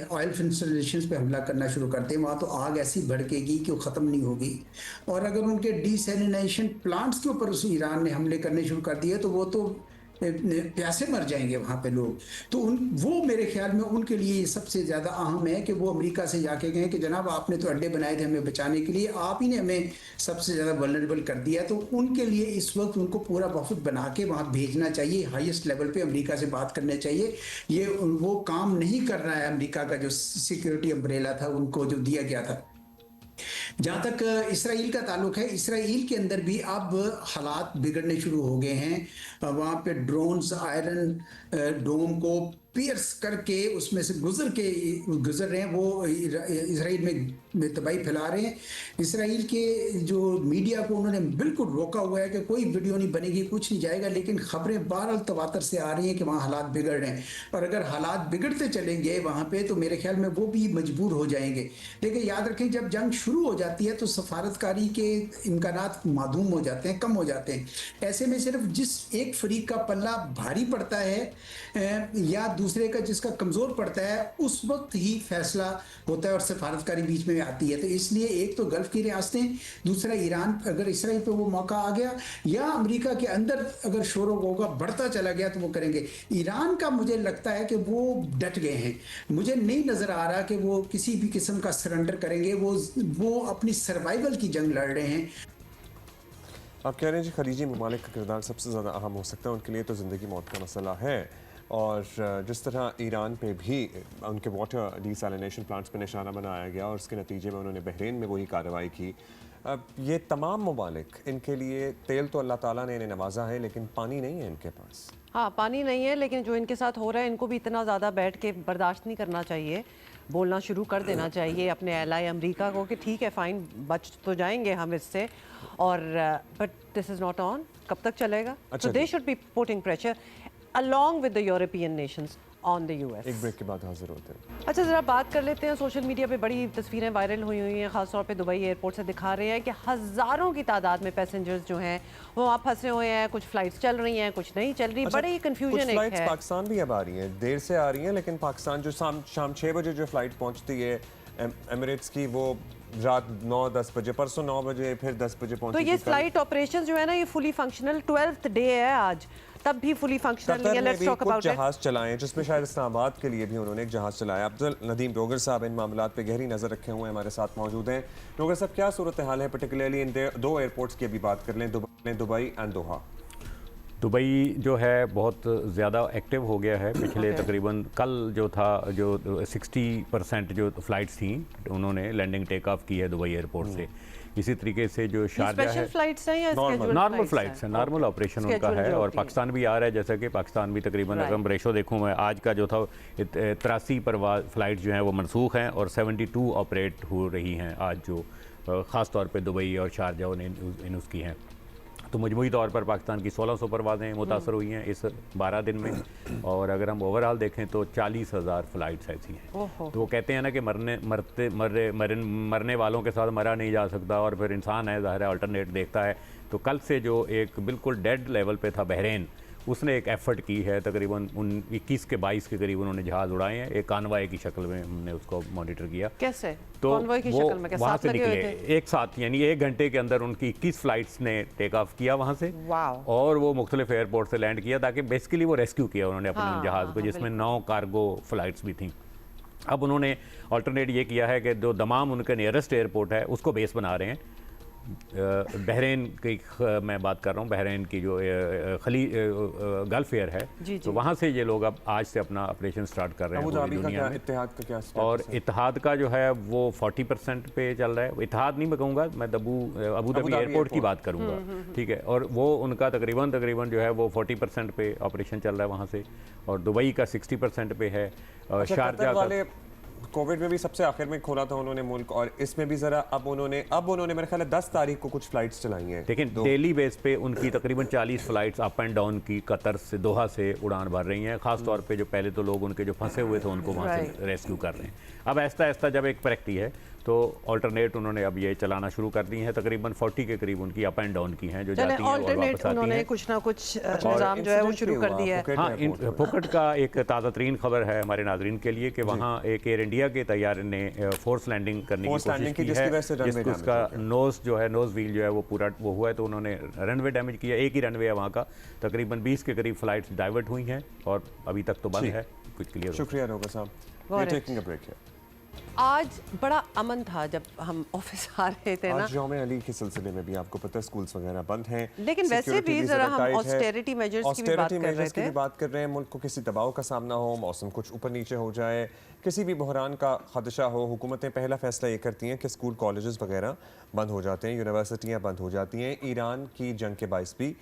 ऑयल इंस्टॉलेशन पे हमला करना शुरू करते हैं, वहाँ तो आग ऐसी भड़केगी कि वो ख़त्म नहीं होगी। और अगर उनके डिसैलिनेशन प्लांट्स के ऊपर उस ईरान ने हमले करने शुरू कर दिए तो वो तो प्यासे मर जाएंगे वहाँ पे लोग। तो वो मेरे ख्याल में उनके लिए सबसे ज़्यादा अहम है कि वो अमेरिका से जाके गए कि जनाब आपने तो अड्डे बनाए थे हमें बचाने के लिए, आप ही ने हमें सबसे ज़्यादा वल्नरेबल कर दिया। तो उनके लिए इस वक्त उनको पूरा वफद बना के वहाँ भेजना चाहिए, हाईएस्ट लेवल पे अमेरिका से बात करने चाहिए। ये वो काम नहीं कर रहा है अमेरिका का जो सिक्योरिटी अम्ब्रेला था उनको जो दिया गया था। जहाँ तक इसराइल का ताल्लुक है, इसराइल के अंदर भी अब हालात बिगड़ने शुरू हो गए हैं। वहाँ पे ड्रोन्स आयरन डोम को पियर्स करके उसमें से गुजर रहे हैं, वो इसराइल में तबाही फैला रहे हैं। इसराइल के जो मीडिया को उन्होंने बिल्कुल रोका हुआ है कि कोई वीडियो नहीं बनेगी, कुछ नहीं जाएगा, लेकिन खबरें बहरहाल तवातर से आ रही हैं कि वहाँ हालात बिगड़ रहे हैं। और अगर हालात बिगड़ते चलेंगे वहाँ पे तो मेरे ख्याल में वो भी मजबूर हो जाएंगे। लेकिन याद रखें जब जंग शुरू हो जाती है तो सफारतकारी के इम्कानात मादूम हो जाते हैं, कम हो जाते हैं। ऐसे में सिर्फ जिस एक फरीक का पल्ला भारी पड़ता है या दूसरे का जिसका कमज़ोर पड़ता है उस वक्त ही फैसला होता है और सफारतकारी बीच में आती है। तो इसलिए एक तो गल्फ़ की रियासतें, दूसरा ईरान, अगर इसराइल पे वो मौका आ गया या अमेरिका के अंदर अगर शोर होगा बढ़ता चला गया तो वो करेंगे। ईरान का मुझे लगता है कि वो डट गए हैं, मुझे नहीं नज़र आ रहा कि वो किसी भी किस्म का सरेंडर करेंगे। वो अपनी सर्वाइवल की जंग लड़ रहे हैं। आप कह रहे हैं जी खलीजी ममालिक का किरदार सबसे ज़्यादा अहम हो सकता है, उनके लिए तो ज़िंदगी मौत का मसला है। और जिस तरह ईरान पे भी उनके वाटर डिसैलिनेशन प्लांट्स पे निशाना बनाया गया और उसके नतीजे में उन्होंने बहरीन में वही कार्रवाई की। अब ये तमाम ममालिक, इनके लिए तेल तो अल्लाह ताला ने इन्हें नवाजा है लेकिन पानी नहीं है इनके पास। हाँ, पानी नहीं है, लेकिन जो इनके साथ हो रहा है इनको भी इतना ज़्यादा बैठ के बर्दाश्त नहीं करना चाहिए, बोलना शुरू कर देना चाहिए अपने एलाई अमेरिका को कि ठीक है फ़ाइन, बच तो जाएंगे हम इससे, और but this is not on. कब तक चलेगा? अच्छा, so they should be putting pressure along with the European nations on the US। एक ब्रेक के बाद हाजिर होते हैं। अच्छा, ज़रा बात कर लेते हैं। सोशल मीडिया पे बड़ी तस्वीरें वायरल हुई हैं, ख़ासतौर पे दुबई एयरपोर्ट से दिखा रहे हैं कि हज़ारों की तादाद में पैसेंजर्स जो हैं वो वहाँ फंसे हुए हैं। कुछ फ़्लाइट्स चल रही हैं, कुछ नहीं चल रही। अच्छा, बड़ी कन्फ्यूजन एक है। पाकिस्तान भी अब आ रही हैं, देर से आ रही हैं, लेकिन पाकिस्तान जो शाम 6 बजे जो फ़्लाइट पहुँचती है एमिरेट्स की, वो रात 9-10 बजे, परसों 9 बजे, फिर 10 बजे पहुँची। तो ये फ्लाइट ऑपरेशन जो है ना, ये फुली फंक्शनल 12th डे है आज, तब भी फुली फंक्शनल नहीं है। Let's talk about it. जहाज चलाएं, जिसमें शायद इस्लामाबाद के लिए भी उन्होंने एक जहाज चलाया। अब्दुल नदीम डोगर साहब इन मामलात पे गहरी नज़र रखे हुए हमारे साथ मौजूद हैं। डोगर साहब, क्या सूरत हाल है पर्टिकुलरली इन दो एयरपोर्ट्स की अभी बात कर लें, दुबई एंड दोहा। दुबई जो है बहुत ज़्यादा एक्टिव हो गया है पिछले तकरीबन कल जो था, जो 60% जो फ़्लाइट्स थी उन्होंने लैंडिंग टेक ऑफ की है दुबई एयरपोर्ट से। इसी तरीके से जो शारजा है, फ्लाइट्स हैं या नॉर्मल फ्लाइट्स हैं, नॉर्मल ऑपरेशन उनका है। और पाकिस्तान भी आ रहा है, जैसा कि पाकिस्तान भी तकरीबन अगर हम रेशो देखूँ मैं, आज का जो था 83 फ़्लाइट जो हैं वो मनसूख हैं और 72 ऑपरेट हो रही हैं आज, जो ख़ास तौर पे दुबई और शारजा इन उसकी हैं। तो मजमूई तौर पर पाकिस्तान की 1600 परवाज़ें मुतासर हुई हैं इस 12 दिन में। और अगर हम ओवरऑल देखें तो 40,000 फ़्लाइट्स ऐसी हैं। तो वो कहते हैं ना कि मरने वालों के साथ मरा नहीं जा सकता, और फिर इंसान है ज़ाहिर है अल्टरनेट देखता है। तो कल से जो एक बिल्कुल डेड लेवल पे था बहरीन, उसने एक एफ़र्ट की है, तकरीबन 21 के 22 के करीब उन्होंने जहाज़ उड़ाए हैं, एक कानवाई की शक्ल में हमने उसको मॉनिटर किया। कैसे? तो की वो शक्ल में वहाँ से निकले एक साथ, यानी 1 घंटे के अंदर उनकी 21 फ़्लाइट्स ने टेक ऑफ किया वहाँ से, और वो मुख्तलिफ एयरपोर्ट से लैंड किया, ताकि बेसिकली वो रेस्क्यू किया उन्होंने अपने जहाज़ को, जिसमें 9 कार्गो फ़्लाइट्स भी थी। अब उन्होंने अल्टरनेट ये किया है कि जो दमाम उनका नियरेस्ट एयरपोर्ट है उसको बेस बना रहे हैं। बहरीन की मैं बात कर रहा हूँ, बहरीन की जो गल्फ एयर है, तो वहाँ से ये लोग अब आज से अपना ऑपरेशन स्टार्ट कर रहे हैं पूरी दुनिया में। इत्तेहाद का क्या स्टेटस और इत्तेहाद का जो है वो 40% पे चल रहा है। इत्तेहाद नहीं मैं कहूँगा, मैं अबू धाबी एयरपोर्ट की बात करूँगा, ठीक है। और वो उनका तकरीबन जो है वो 40% पे ऑपरेशन चल रहा है वहाँ से, और दुबई का 60% पे है। शारजा का कोविड में भी सबसे आखिर में खोला था उन्होंने मुल्क, और इसमें भी जरा अब उन्होंने मेरे ख्याल है 10 तारीख को कुछ फ्लाइट्स चलाई हैं। लेकिन डेली बेस पे उनकी तकरीबन 40 फ्लाइट्स अप एंड डाउन की कतर से दोहा से उड़ान भर रही हैं। खास तौर पे जो पहले तो लोग उनके जो फंसे हुए थे उनको वहाँ से रेस्क्यू कर रहे हैं। अब ऐसा जब एक प्रैक्टी है तो अल्टरनेट उन्होंने अब ये चलाना शुरू कर दी हैं। तकरीबन 40 के करीब उनकी अप एंड डाउन की हैं जो जाती हैं और वापस आती उन्होंने हैं। कुछ ना कुछ निज़ाम जो है वो शुरू कर दिया है। हाँ, फुकट का एक ताज़ा तरीन खबर है हमारे नाजरीन के लिए कि वहाँ एक एयर इंडिया के तैयारे ने फोर्स लैंडिंग करने की कोशिश की है, जिसको उसका नोज जो है, नोज व्हील जो है वो पूरा वो हुआ है, तो उन्होंने रनवे डैमेज किया। एक ही रनवे है वहाँ का, तकरीबन 20 के करीब फ्लाइट्स डाइवर्ट हुई हैं और अभी तक तो बंद है। कुछ क्लियर। शुक्रिया रोगा साहब। आज बड़ा अमन था जब हम ऑफिस आ रहे थे ना। आज यौम अली के सिलसिले में भी आपको पता है स्कूल्स वगैरह बंद हैं, लेकिन वैसे भी जरा हम ऑस्टेरिटी मेजर्स की भी बात कर रहे थे। मुल्क को किसी दबाव का सामना हो, मौसम कुछ ऊपर नीचे हो जाए, किसी भी बहरान का खदशा हो, हुकूमतें पहला फैसला ये करती हैं कि स्कूल कॉलेजेस वगैरह बंद हो जाते हैं, यूनिवर्सिटियाँ बंद हो जाती हैं। ईरान की जंग के बाइस भी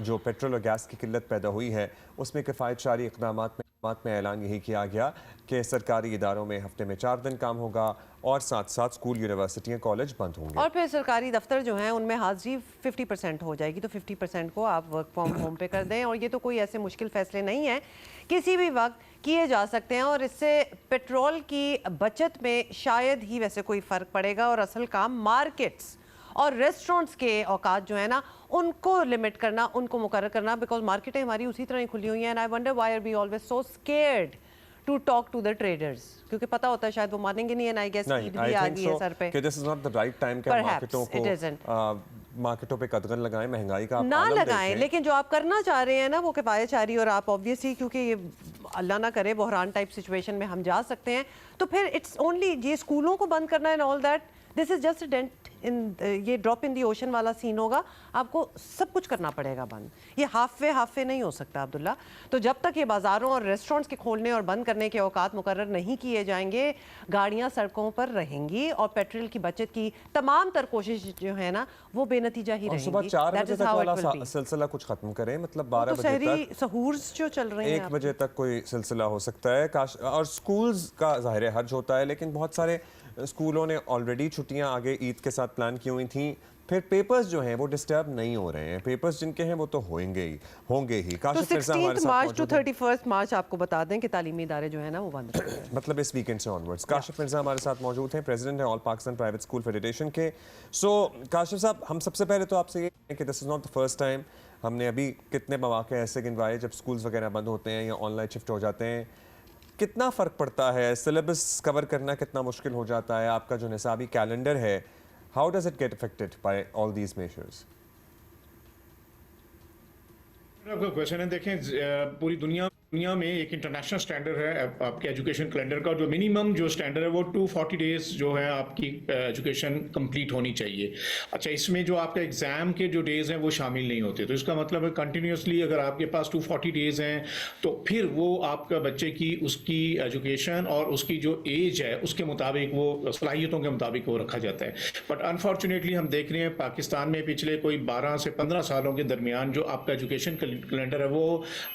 जो पेट्रोल और गैस की किल्लत पैदा हुई है, उसमें किफ़ायतशारी इक़दामात में ऐलान यही किया गया कि सरकारी इदारों में हफ्ते में 4 दिन काम होगा और साथ साथ स्कूल, यूनिवर्सिटियाँ, कॉलेज बंद होंगे। और फिर सरकारी दफ्तर जो हैं उनमें हाजिरी 50% हो जाएगी, तो 50% को आप वर्क फ्रॉम होम पे कर दें। और ये तो कोई ऐसे मुश्किल फैसले नहीं हैं, किसी भी वक्त किए जा सकते हैं और इससे पेट्रोल की बचत में शायद ही वैसे कोई फ़र्क पड़ेगा। और असल काम मार्केट्स और रेस्टोरेंट्स के औकात जो है ना उनको लिमिट करना, उनको मुकर्रर करना, बिकॉज मार्केटें हमारी उसी तरह ही खुली हुई हैं। And I wonder why are we always so scared to talk to the traders, क्योंकि पता होता है शायद वो मानेंगे नहीं। एंड आई गेस ईद भी आ गई है सर पे कि this is not the right time कि मार्केटों पे कदगन लगाएं, महंगाई का ना लगाएं। लेकिन जो आप करना चाह रहे हैं ना वो किफायतशारी, और आप ऑब्वियसली क्योंकि ये अल्लाह ना करे बहरान टाइप सिचुएशन में हम जा सकते हैं, तो फिर इट्स ओनली ये स्कूलों को बंद करना and all that, this is just dent in, ये ड्रॉप इन दी ओशन वाला सीन होगा। आपको सब कुछ करना पड़ेगा बंद, ये हाफ वे नहीं हो सकता अब्दुल्ला। तो जब तक ये बाज़ारों और रेस्टोरेंट्स के खोलने और बंद करने के औकात मुकर्रर नहीं किए जाएंगे, गाड़ियां सड़कों पर रहेंगी और पेट्रोल की बचत की तमाम तर कोशिश जो है ना वो बेनतीजा ही रहेंगी। सुबह 4 बजे तक वाला सिलसिला कुछ खत्म करें, मतलब 12 बजे तक, सहूर्स जो चल रहे हैं 1 बजे तक कोई सिलसिला हो सकता है। और स्कूल्स का ज़ाहिर है हर्ज होता है, लेकिन बहुत सारे स्कूलों ने ऑलरेडी छुट्टियां आगे ईद के साथ प्लान की हुई थी। फिर पेपर्स जो हैं वो डिस्टर्ब नहीं हो रहे हैं, पेपर्स जिनके हैं वो तो होंगे ही। काशिफ मिर्ज़ा हमारे साथ मार्च टू 31 मार्च आपको बता दें कि तालीमी इदारे जो है ना वो बंद रहेंगे, मतलब इस वीकेंड से ऑनवर्ड्स। काशिफ मिर्ज़ा हमारे साथ मौजूद हैं, प्रेसिडेंट हैं all Pakistan private school federation के। सो काशिफ साहब, हम सबसे पहले तो आपसे ये कि this is not the first time, हमने अभी कितने मौके ऐसे गिनवाए जब स्कूल्स वगैरह बंद होते हैं या ऑनलाइन शिफ्ट हो जाते हैं। कितना फ़र्क पड़ता है, सिलेबस कवर करना कितना मुश्किल हो जाता है, आपका जो निसाबी कैलेंडर है, how does it get affected by all these measures? आपका क्वेश्चन है, देखें पूरी दुनिया में एक इंटरनेशनल स्टैंडर्ड है आपके एजुकेशन कैलेंडर का। जो मिनिमम जो स्टैंडर्ड है वो 240 डेज जो है आपकी एजुकेशन कंप्लीट होनी चाहिए। अच्छा, इसमें जो आपका एग्ज़ाम के जो डेज़ हैं वो शामिल नहीं होते, तो इसका मतलब है कंटिन्यूसली अगर आपके पास 240 डेज़ हैं तो फिर वो आपका बच्चे की उसकी एजुकेशन और उसकी जो एज है उसके मुताबिक, वो सलाहियतों के मुताबिक वो रखा जाता है। बट अनफॉर्चुनेटली हम देख रहे हैं पाकिस्तान में पिछले कोई 12 से 15 सालों के दरमियान जो आपका एजुकेशन कैलेंडर है वो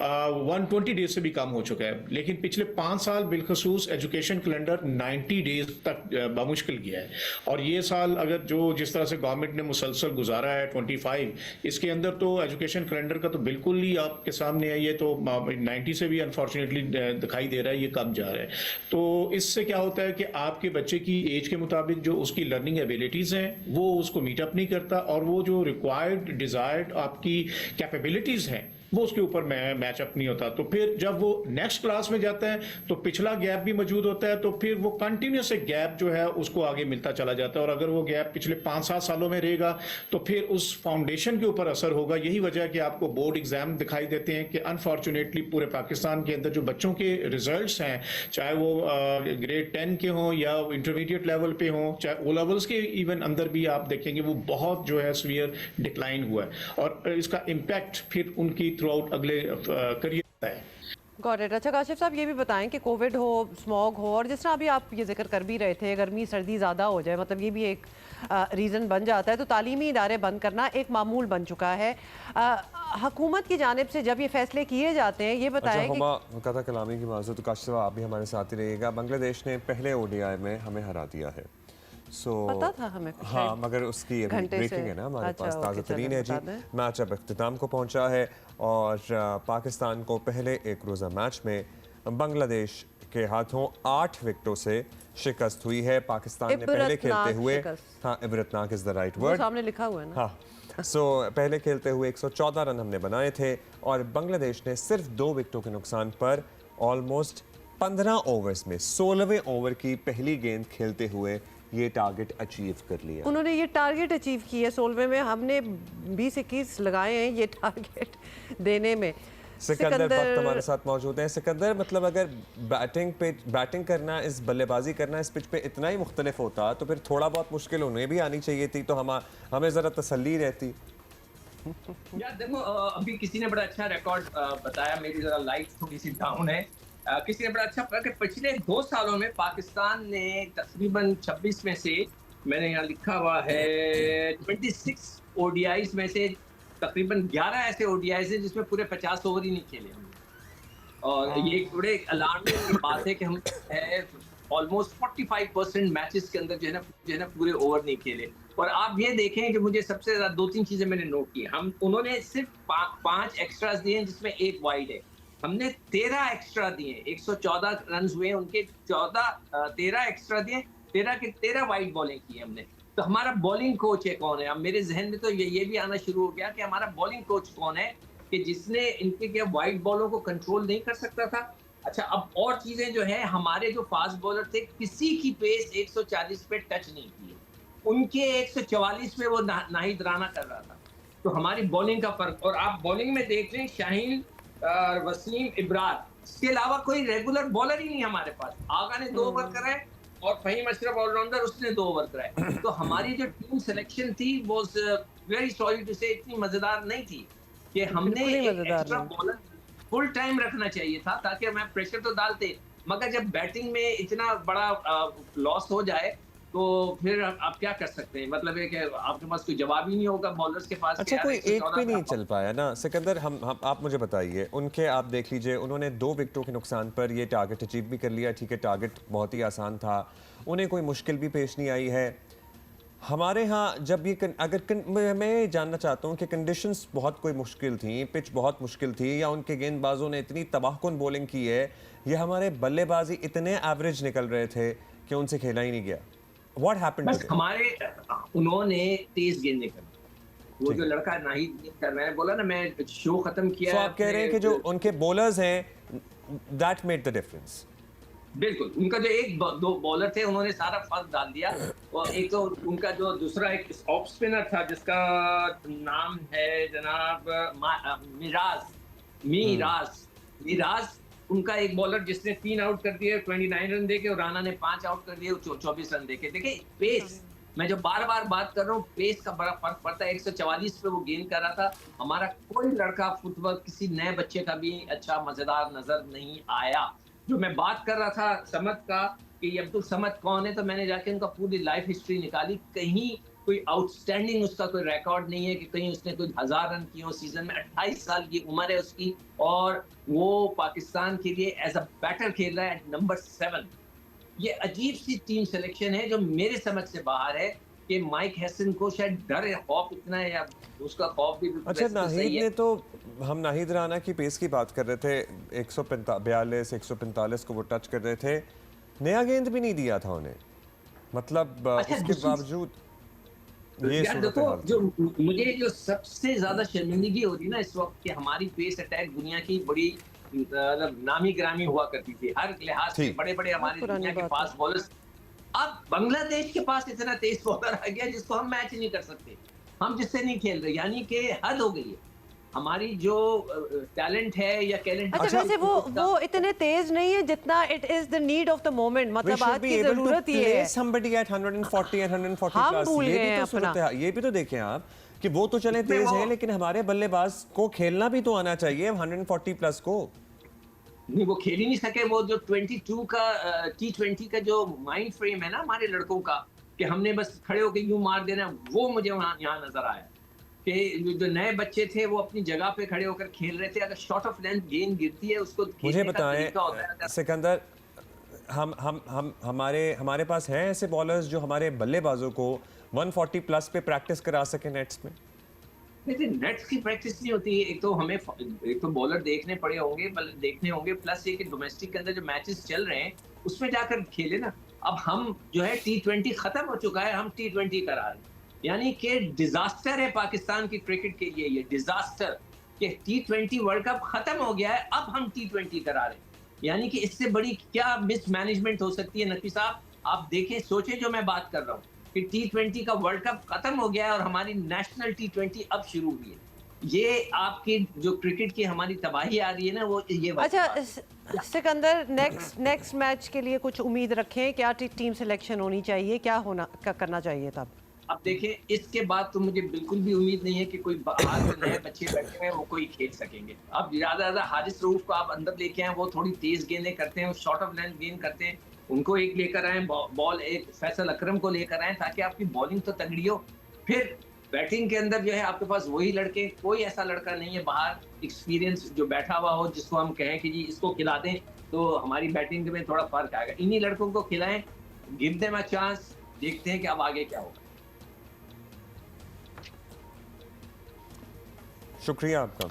120 से भी कम हो चुका है। लेकिन पिछले 5 साल बिलखसूस एजुकेशन कैलेंडर 90 डेज तक बामुश्किल गया है। और ये साल अगर जिस तरह से गवर्नमेंट ने मुसलसल गुजारा है 25, इसके अंदर तो एजुकेशन कैलेंडर का तो बिल्कुल ही आपके सामने है, ये तो 90 से भी अनफॉर्चुनेटली दिखाई दे रहा है ये कम जा रहा है। तो इससे क्या होता है कि आपके बच्चे की एज के मुताबिक जो उसकी लर्निंग एबिलिटीज़ हैं वो उसको मीटअप नहीं करता, और वो जो रिक्वायर्ड डिज़ायर्ड आपकी कैपेबिलिटीज़ हैं वो उसके ऊपर मैच अप नहीं होता। तो फिर जब वो नेक्स्ट क्लास में जाता है तो पिछला गैप भी मौजूद होता है, तो फिर वो कंटिन्यूस एक गैप जो है उसको आगे मिलता चला जाता है। और अगर वो गैप पिछले 5-7 सालों में रहेगा तो फिर उस फाउंडेशन के ऊपर असर होगा। यही वजह है कि आपको बोर्ड एग्जाम दिखाई देते हैं कि अनफॉर्चुनेटली पूरे पाकिस्तान के अंदर जो बच्चों के रिजल्ट्स हैं, चाहे वो ग्रेड 10 के हों या इंटरमीडिएट लेवल पे हों, चाहे ओ लेवल्स के इवन अंदर भी आप देखेंगे वो बहुत जो है सीवियर डिक्लाइन हुआ है, और इसका इम्पैक्ट फिर उनकी थ्रू आउट अगले करियर है। Got it. अच्छा काशिफ साहब, ये भी बताएं कि कोविड हो, स्मॉग हो, और जिस तरह अभी आप ये जिक्र कर भी रहे थे गर्मी सर्दी ज़्यादा हो जाए, मतलब ये भी एक रीज़न बन जाता है, तो तालीमी इदारे बंद करना एक मामूल बन चुका है। हुकूमत की जानिब से जब ये फैसले किए जाते हैं, ये बताएं कि कथा कलामी की माजूर, तो काशिफ आप भी हमारे साथ ही रहिएगा। बांग्लादेश ने पहले ODI में हमें हरा दिया है, पता था हमें, हाँ, मगर उसकी ब्रेकिंग है ना हमारे पास, ताज़ा तरीन है जी। मैच अब अख्तिताम को पहुंचा है और पाकिस्तान को पहले एक रोज़ा मैच में बांग्लादेश के हाथों 8 विकेटों से शिकस्त हुई है। पाकिस्तान ने पहले खेलते इबरतनाक हुए, शिकस्त। हाँ, इबरतनाक इज द राइट वो वर्ड। सामने लिखा हुआ है ना। हाँ, सो पहले खेलते हुए 114 रन हमने बनाए थे और बांग्लादेश ने सिर्फ 2 विकेटों के नुकसान पर ऑलमोस्ट 15 ओवर्स में 16वें ओवर की पहली गेंद खेलते हुए ये टारगेट अचीव कर लिया। उन्होंने ये टारगेट अचीव किया 16वें में, हमने 20-21 लगाए हैं ये टारगेट देने में। सिकंदर वक्त हमारे साथ मौजूद हैं। सिकंदर, मतलब अगर बैटिंग करना, इस बल्लेबाजी करना इस पिच पे इतना ही मुख्तलिफ होता तो फिर थोड़ा बहुत मुश्किल उन्हें भी आनी चाहिए थी, तो हमें ज़रा तसल्ली रहती। यार देखो, अभी किसी ने बड़ा अच्छा रिकॉर्ड बताया, मेरी जरा लाइट थोड़ी सी डाउन है। किसी ने बड़ा अच्छा कहा कि पिछले 2 सालों में पाकिस्तान ने तकरीबन 26 में से, मैंने यहाँ लिखा हुआ है 26 ओडीआईज में से तकरीबन 11 ऐसे ओडीआईज हैं जिसमें पूरे 50 ओवर ही नहीं खेले हमने। और ये एक बड़े अलार्मिंग की बात है कि हम ऑलमोस्ट 45% मैचेस के अंदर जो है ना पूरे ओवर नहीं खेले। और आप ये देखें कि मुझे सबसे ज्यादा 2-3 चीजें मैंने नोट की। उन्होंने सिर्फ 5 एक्स्ट्रास दिए हैं जिसमें 1 वाइड है। हमने 13 एक्स्ट्रा दिए, 114 रन हुए उनके, 13 एक्स्ट्रा दिए, 13 के 13 वाइड बॉलिंग की हमने। तो हमारा बॉलिंग कोच है कौन है? अब मेरे जहन में तो ये भी आना शुरू हो गया कि हमारा बॉलिंग कोच कौन है कि जिसने इनके क्या वाइड बॉलों को कंट्रोल नहीं कर सकता था। अच्छा, अब और चीजें जो है, हमारे जो फास्ट बॉलर थे किसी की पेस 140 पे टच नहीं की, उनके 144 पे वो नाहिद राना कर रहा था। तो हमारी बॉलिंग का फर्क। और आप बॉलिंग में देख लें, शाहीन, वसीम, इब्रार, इसके अलावा कोई रेगुलर बॉलर ही नहीं हमारे पास। आगा ने 2 ओवर कराए और फहीम अशरफ ऑलराउंडर, उसने 2 ओवर कराए। तो हमारी जो टीम सिलेक्शन थी वो वेरी सॉरी टू से इतनी मजेदार नहीं थी कि हमने एक्स्ट्रा बॉलर फुल टाइम रखना चाहिए था ताकि हमें प्रेशर तो डालते, मगर जब बैटिंग में इतना बड़ा लॉस हो जाए तो फिर आप क्या कर सकते हैं? मतलब है कि आपके पास कोई जवाब ही नहीं होगा बॉलर्स के पास। अच्छा, कोई एक भी नहीं चल पाया ना सिकंदर। आप मुझे बताइए, उनके आप देख लीजिए, उन्होंने 2 विकेटों के नुकसान पर ये टारगेट अचीव भी कर लिया। ठीक है, टारगेट बहुत ही आसान था, उन्हें कोई मुश्किल भी पेश नहीं आई है। हमारे यहाँ जब ये मैं जानना चाहता हूँ कि कंडीशंस बहुत कोई मुश्किल थी, पिच बहुत मुश्किल थी, या उनके गेंदबाजों ने इतनी तबाहकुन बॉलिंग की है, या हमारे बल्लेबाजी इतने एवरेज निकल रहे थे कि उनसे खेला ही नहीं गया? What happened बस हमारे उन्होंने तेज गेंद नहीं कर, वो जो लड़का नाहिद कर, मैंने बोला ना, मैं शो खत्म किया। तो आप कह रहे हैं कि जो उनके बॉलर्स हैं that made the difference? बिल्कुल, उनका जो 1-2 बॉलर थे उन्होंने सारा फर्क डाल दिया। और एक तो उनका जो दूसरा एक ऑफ स्पिनर था जिसका नाम है जनाब मिराज, उनका एक बॉलर जिसने 3 आउट कर दिए 29 रन देके, और राणा ने 5 आउट कर दिए 24 रन देके। देखिए पेस, मैं जो बार बार बात कर रहा हूँ, पेस का बड़ा फर्क पड़ता है। 144 पे वो गेंद कर रहा था। हमारा कोई लड़का फुटबॉल किसी नए बच्चे का भी अच्छा मजेदार नजर नहीं आया। जो मैं बात कर रहा था समद का कि अब्दुल समद कौन है, तो मैंने जाके उनका पूरी लाइफ हिस्ट्री निकाली। कहीं कोई आउटस्टैंडिंग उसका कोई रिकॉर्ड नहीं है कि कहीं उसने कोई 1000 रन किए हो सीजन में। 28 साल की उम्र है उसकी और वो पाकिस्तान के लिए एज अ बैटर खेल रहा है एट नंबर 7। ये अजीब सी टीम सिलेक्शन है जो मेरे समझ से बाहर है कि माइक हैसन को शायद डर है, खौफ इतना है, या उसका खौफ भी। अच्छा, नाहिद ने तो, हम नाहिद राना की पेस की बात कर रहे थे, 142 145 को वो टच कर रहे थे, नया गेंद भी नहीं दिया था उन्हें। मतलब उसके बावजूद ये देखो, जो मुझे जो सबसे ज्यादा शर्मिंदगी हो रही है ना इस वक्त कि हमारी पेस अटैक दुनिया की बड़ी नामी ग्रामी हुआ करती थी हर लिहाज से। बड़े बड़े हमारे दुनिया के फास्ट बॉलर्स, अब बांग्लादेश के पास इतना तेज बॉलर आ गया जिसको हम मैच नहीं कर सकते, हम जिससे नहीं खेल रहे, यानी कि हद हो गई है हमारी जो टैलेंट है या टैलेंट। अच्छा, वैसे वो इतने तेज नहीं है जितना it is the need of the moment. मतलब आज की जरूरत ये है somebody at 140 and 140 plus। ये भी तो देखें आप कि वो तो चले तेज हैं, लेकिन हमारे बल्लेबाज को खेलना भी तो आना चाहिए 140 प्लस को। नहीं, वो खेल ही नहीं सके। वो जो 22 का T20 का जो माइंड फ्रेम है ना हमारे लड़कों का, कि हमने बस खड़े होकर यूं मार देना, वो मुझे यहाँ नजर आया कि जो नए बच्चे थे वो अपनी जगह पे खड़े होकर खेल रहे थे। अगर शॉर्ट ऑफ लेंथ गेंद गिरती है उसको मुझे बताएं सिकंदर, हमारे पास हैं ऐसे बॉलर्स जो हमारे बल्लेबाजों को 140 प्लस पे प्रैक्टिस करा सके नेट्स में? देखिए नेट्स की प्रैक्टिस नहीं होती है। एक तो बॉलर देखने होंगे प्लस ये कि डोमेस्टिक के अंदर जो मैचेस चल रहे हैं उसमें जाकर खेले ना। अब हम जो है T20 खत्म हो चुका है, हम T20 करा रहे हैं, यानी कि डिजास्टर है पाकिस्तान की क्रिकेट के लिए, ये डिजास्टर कि T20 वर्ल्ड कप खत्म हो गया है, अब हम T20 करा रहे हैं। यानी कि इससे बड़ी क्या मिसमैनेजमेंट हो सकती है नकवी साहब। आप देखें, सोचें जो मैं बात कर रहा हूँ कि T20 का वर्ल्ड कप खत्म हो गया है और हमारी नेशनल T20 अब शुरू हुई है। ये आपकी जो क्रिकेट की हमारी तबाही आ रही है ना, वो ये अच्छा सिकंदर, नेक्स्ट मैच के लिए कुछ उम्मीद रखें? क्या टीम सिलेक्शन होनी चाहिए, क्या करना चाहिए तब? अब देखें, इसके बाद तो मुझे बिल्कुल भी उम्मीद नहीं है कि कोई बाहर से नए बच्चे बैठे हुए हैं वो कोई खेल सकेंगे। अब ज्यादा हारिस रऊफ को आप अंदर लेके आए, वो थोड़ी तेज गेंदें करते हैं, शॉर्ट ऑफ लेंथ गेंद करते हैं, उनको एक लेकर आए, बॉल एक फैसल अकरम को लेकर आए ताकि आपकी बॉलिंग तो तगड़ी हो। फिर बैटिंग के अंदर जो है आपके पास वही लड़के, कोई ऐसा लड़का नहीं है बाहर एक्सपीरियंस जो बैठा हुआ हो जिसको हम कहें कि जी इसको खिला दें तो हमारी बैटिंग में थोड़ा फर्क आएगा। इन्हीं लड़कों को खिलाएं, गिव देम अ चांस, देखते हैं कि अब आगे क्या होगा। शुक्रिया आपका।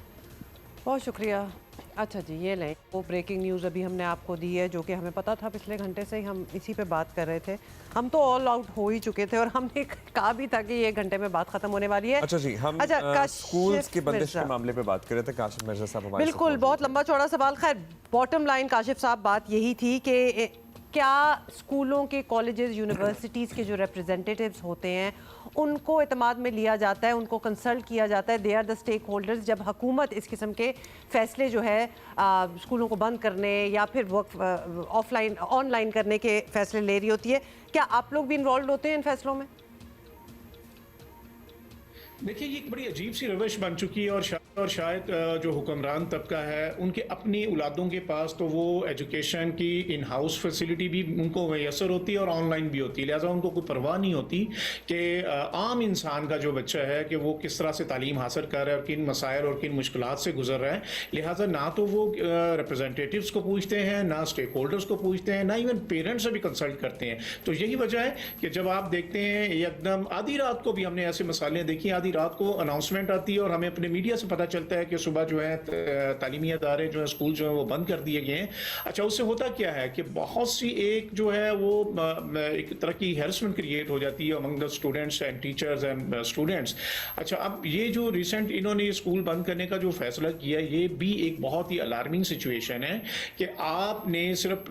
बहुत शुक्रिया। अच्छा जी, ये लें वो ब्रेकिंग न्यूज़ अभी हमने आपको दी है, जो कि हमें पता था पिछले घंटे से ही, हम इसी पे बात कर रहे थे। हम तो ऑल आउट हो ही चुके थे और हमने कहा भी था कि ये घंटे में बात खत्म होने वाली है। अच्छा जी, हम स्कूल्स की बंदिश के मामले पे बात कर रहे थे। काशिफ मिर्जा साहब हमारे बिल्कुल, बहुत लंबा चौड़ा सवाल। खैर बॉटम लाइन काशिफ साहब बात यही थी कि क्या स्कूलों के, कॉलेजेस, यूनिवर्सिटीज़ के जो रिप्रेजेंटेटिव्स होते हैं उनको एतमाद में लिया जाता है, उनको कंसल्ट किया जाता है, they are the stakeholders जब हुकूमत इस किस्म के फैसले जो है स्कूलों को बंद करने या फिर वर्क ऑफलाइन ऑनलाइन करने के फैसले ले रही होती है? क्या आप लोग भी इन्वॉल्व होते हैं इन फैसलों में? देखिए, ये एक बड़ी अजीब सी रविश बन चुकी है और शायद जो हुक्मरान तबका है उनके अपनी औलादों के पास तो वो एजुकेशन की इन हाउस फैसिलिटी भी उनको मैसर होती है और ऑनलाइन भी होती है, लिहाजा उनको कोई परवाह नहीं होती कि आम इंसान का जो बच्चा है कि वो किस तरह से तालीम हासिल कर रहा है और किन मसाइल और किन मुश्किलात से गुजर रहा है। लिहाजा ना तो वो रिप्रेजेंटेटिव्स को पूछते हैं, ना स्टेक होल्डर्स को पूछते हैं, ना इवन पेरेंट्स से भी कंसल्ट करते हैं। तो यही वजह है कि जब आप देखते हैं एकदम आधी रात को भी हमने ऐसे मसाले देखी, आधी रात को अनाउंसमेंट आती है और हमें अपने मीडिया से पता चलता है कि सुबह जो है तालीमी अदारे जो है, स्कूल जो है वो बंद कर दिए गए हैं। अच्छा, उससे होता क्या है कि बहुत सी एक जो है वो एक तरह की हैरेसमेंट क्रिएट हो जाती है among the students and teachers and students. अच्छा, अब ये जो रिसेंट इन्होंने स्कूल बंद करने का जो फैसला किया, ये भी एक बहुत ही अलार्मिंग सिचुएशन है कि आपने सिर्फ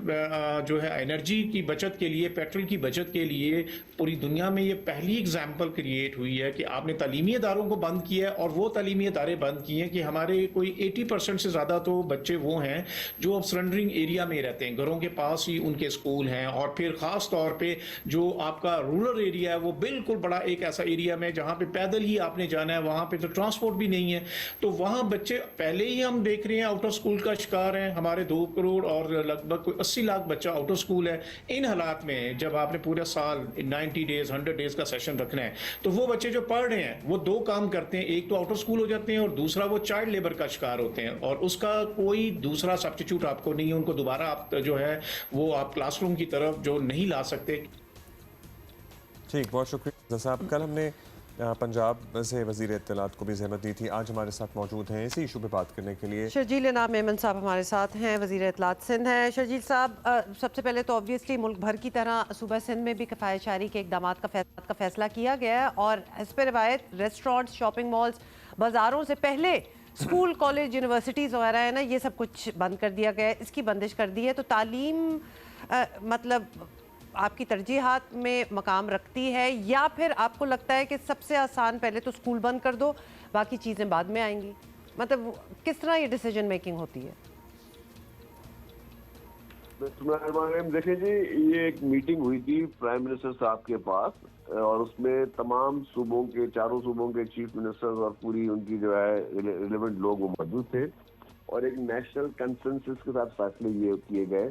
जो है एनर्जी की बचत के लिए, पेट्रोल की बचत के लिए पूरी दुनिया में ये पहली एग्जाम्पल क्रिएट हुई है कि आपने तालीमी इदारों को बंद किया है। और वो तालीमी इदारे बंद किए हैं कि हमारे कोई 80% से ज़्यादा तो बच्चे वो हैं जो अब सरेंडरिंग एरिया में रहते हैं, घरों के पास ही उनके स्कूल हैं। और फिर ख़ास तौर पे जो आपका रूरल एरिया है वो बिल्कुल बड़ा एक ऐसा एरिया में जहाँ पे पैदल ही आपने जाना है, वहाँ पे तो ट्रांसपोर्ट भी नहीं है। तो वहाँ बच्चे पहले ही हम देख रहे हैं आउट ऑफ स्कूल का शिकार हैं। हमारे 2 करोड़ और लगभग 80 लाख बच्चा आउट ऑफ स्कूल है। इन हालात में जब आपने पूरा साल 90 डेज 100 डेज का सेशन रखना है, तो वो बच्चे जो पढ़ रहे हैं वो 2 काम करते हैं, एक तो आउट ऑफ स्कूल हो जाते हैं और दूसरा वो चाइल्ड लेबर का शिकार होते हैं। और उसका कोई दूसरा सब्स्टिट्यूट आपको नहीं है। उनको दोबारा आप जो है वो आप क्लासरूम की तरफ जो नहीं ला सकते। ठीक, बहुत शुक्रिया साहब। कल हमने पंजाब से वज़ीर इत्तलात को भी ज़हमत दी थी। आज हमारे साथ मौजूद हैं इसी इशू पे बात करने के लिए शर्जील इनाम मेमन साहब हमारे साथ हैं, वज़ीर इत्तलात सिंध हैं। शर्जील साहब, सबसे पहले तो ऑब्वियसली मुल्क भर की तरह सूबा सिंध में भी किफ़ायतशारी के इक़दामात का फैसला किया गया है और इस पर रिवायत रेस्टोरेंट्स, शॉपिंग मॉल्स, बाज़ारों से पहले स्कूल, कॉलेज, यूनिवर्सिटीज़ वगैरह है ना, ये सब कुछ बंद कर दिया गया है, इसकी बंदिश कर दी है। तो तालीम मतलब आपकी तरजीहात में मकाम रखती है या फिर आपको लगता है कि सबसे आसान पहले तो स्कूल बंद कर दो, बाकी चीज़ें बाद में आएंगी? मतलब किस तरह ये डिसीजन मेकिंग होती है? देखिए जी, ये एक मीटिंग हुई थी प्राइम मिनिस्टर साहब के पास और उसमें तमाम सूबों के, चारों सूबों के चीफ मिनिस्टर्स और पूरी उनकी जो है रिलेवेंट लोग वो मौजूद थे और एक नेशनल कंसेंसस के साथ फैसले ये किए गए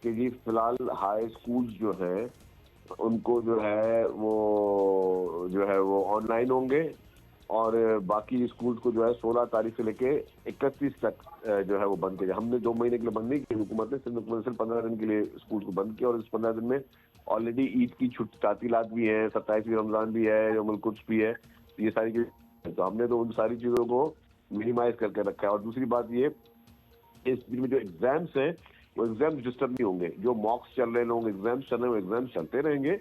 कि जी फिलहाल हाई स्कूल्स जो हैं उनको जो है वो ऑनलाइन होंगे और बाकी स्कूल्स को जो है 16 तारीख से लेके 31 तक जो है वो बंद किया। हमने 2 महीने के लिए बंद नहीं की, हुकूमत ने सिर्फ 15 दिन के लिए स्कूल को बंद किया और इस 15 दिन में ऑलरेडी ईद की छुट्टी, तातीलात भी है, 27वीं रमजान भी है, यौमुल कुद्स भी है, ये सारी तो हमने तो उन सारी चीज़ों को मिनिमाइज करके रखा है। और दूसरी बात ये, इस दिन में जो एग्जाम्स हैं वो एग्जाम्स डिस्टर्ब नहीं होंगे। जो मॉक्स चल रहे हैं, लोग एग्जाम्स चल रहे हैं, वो एग्जाम्स चलते रहेंगे,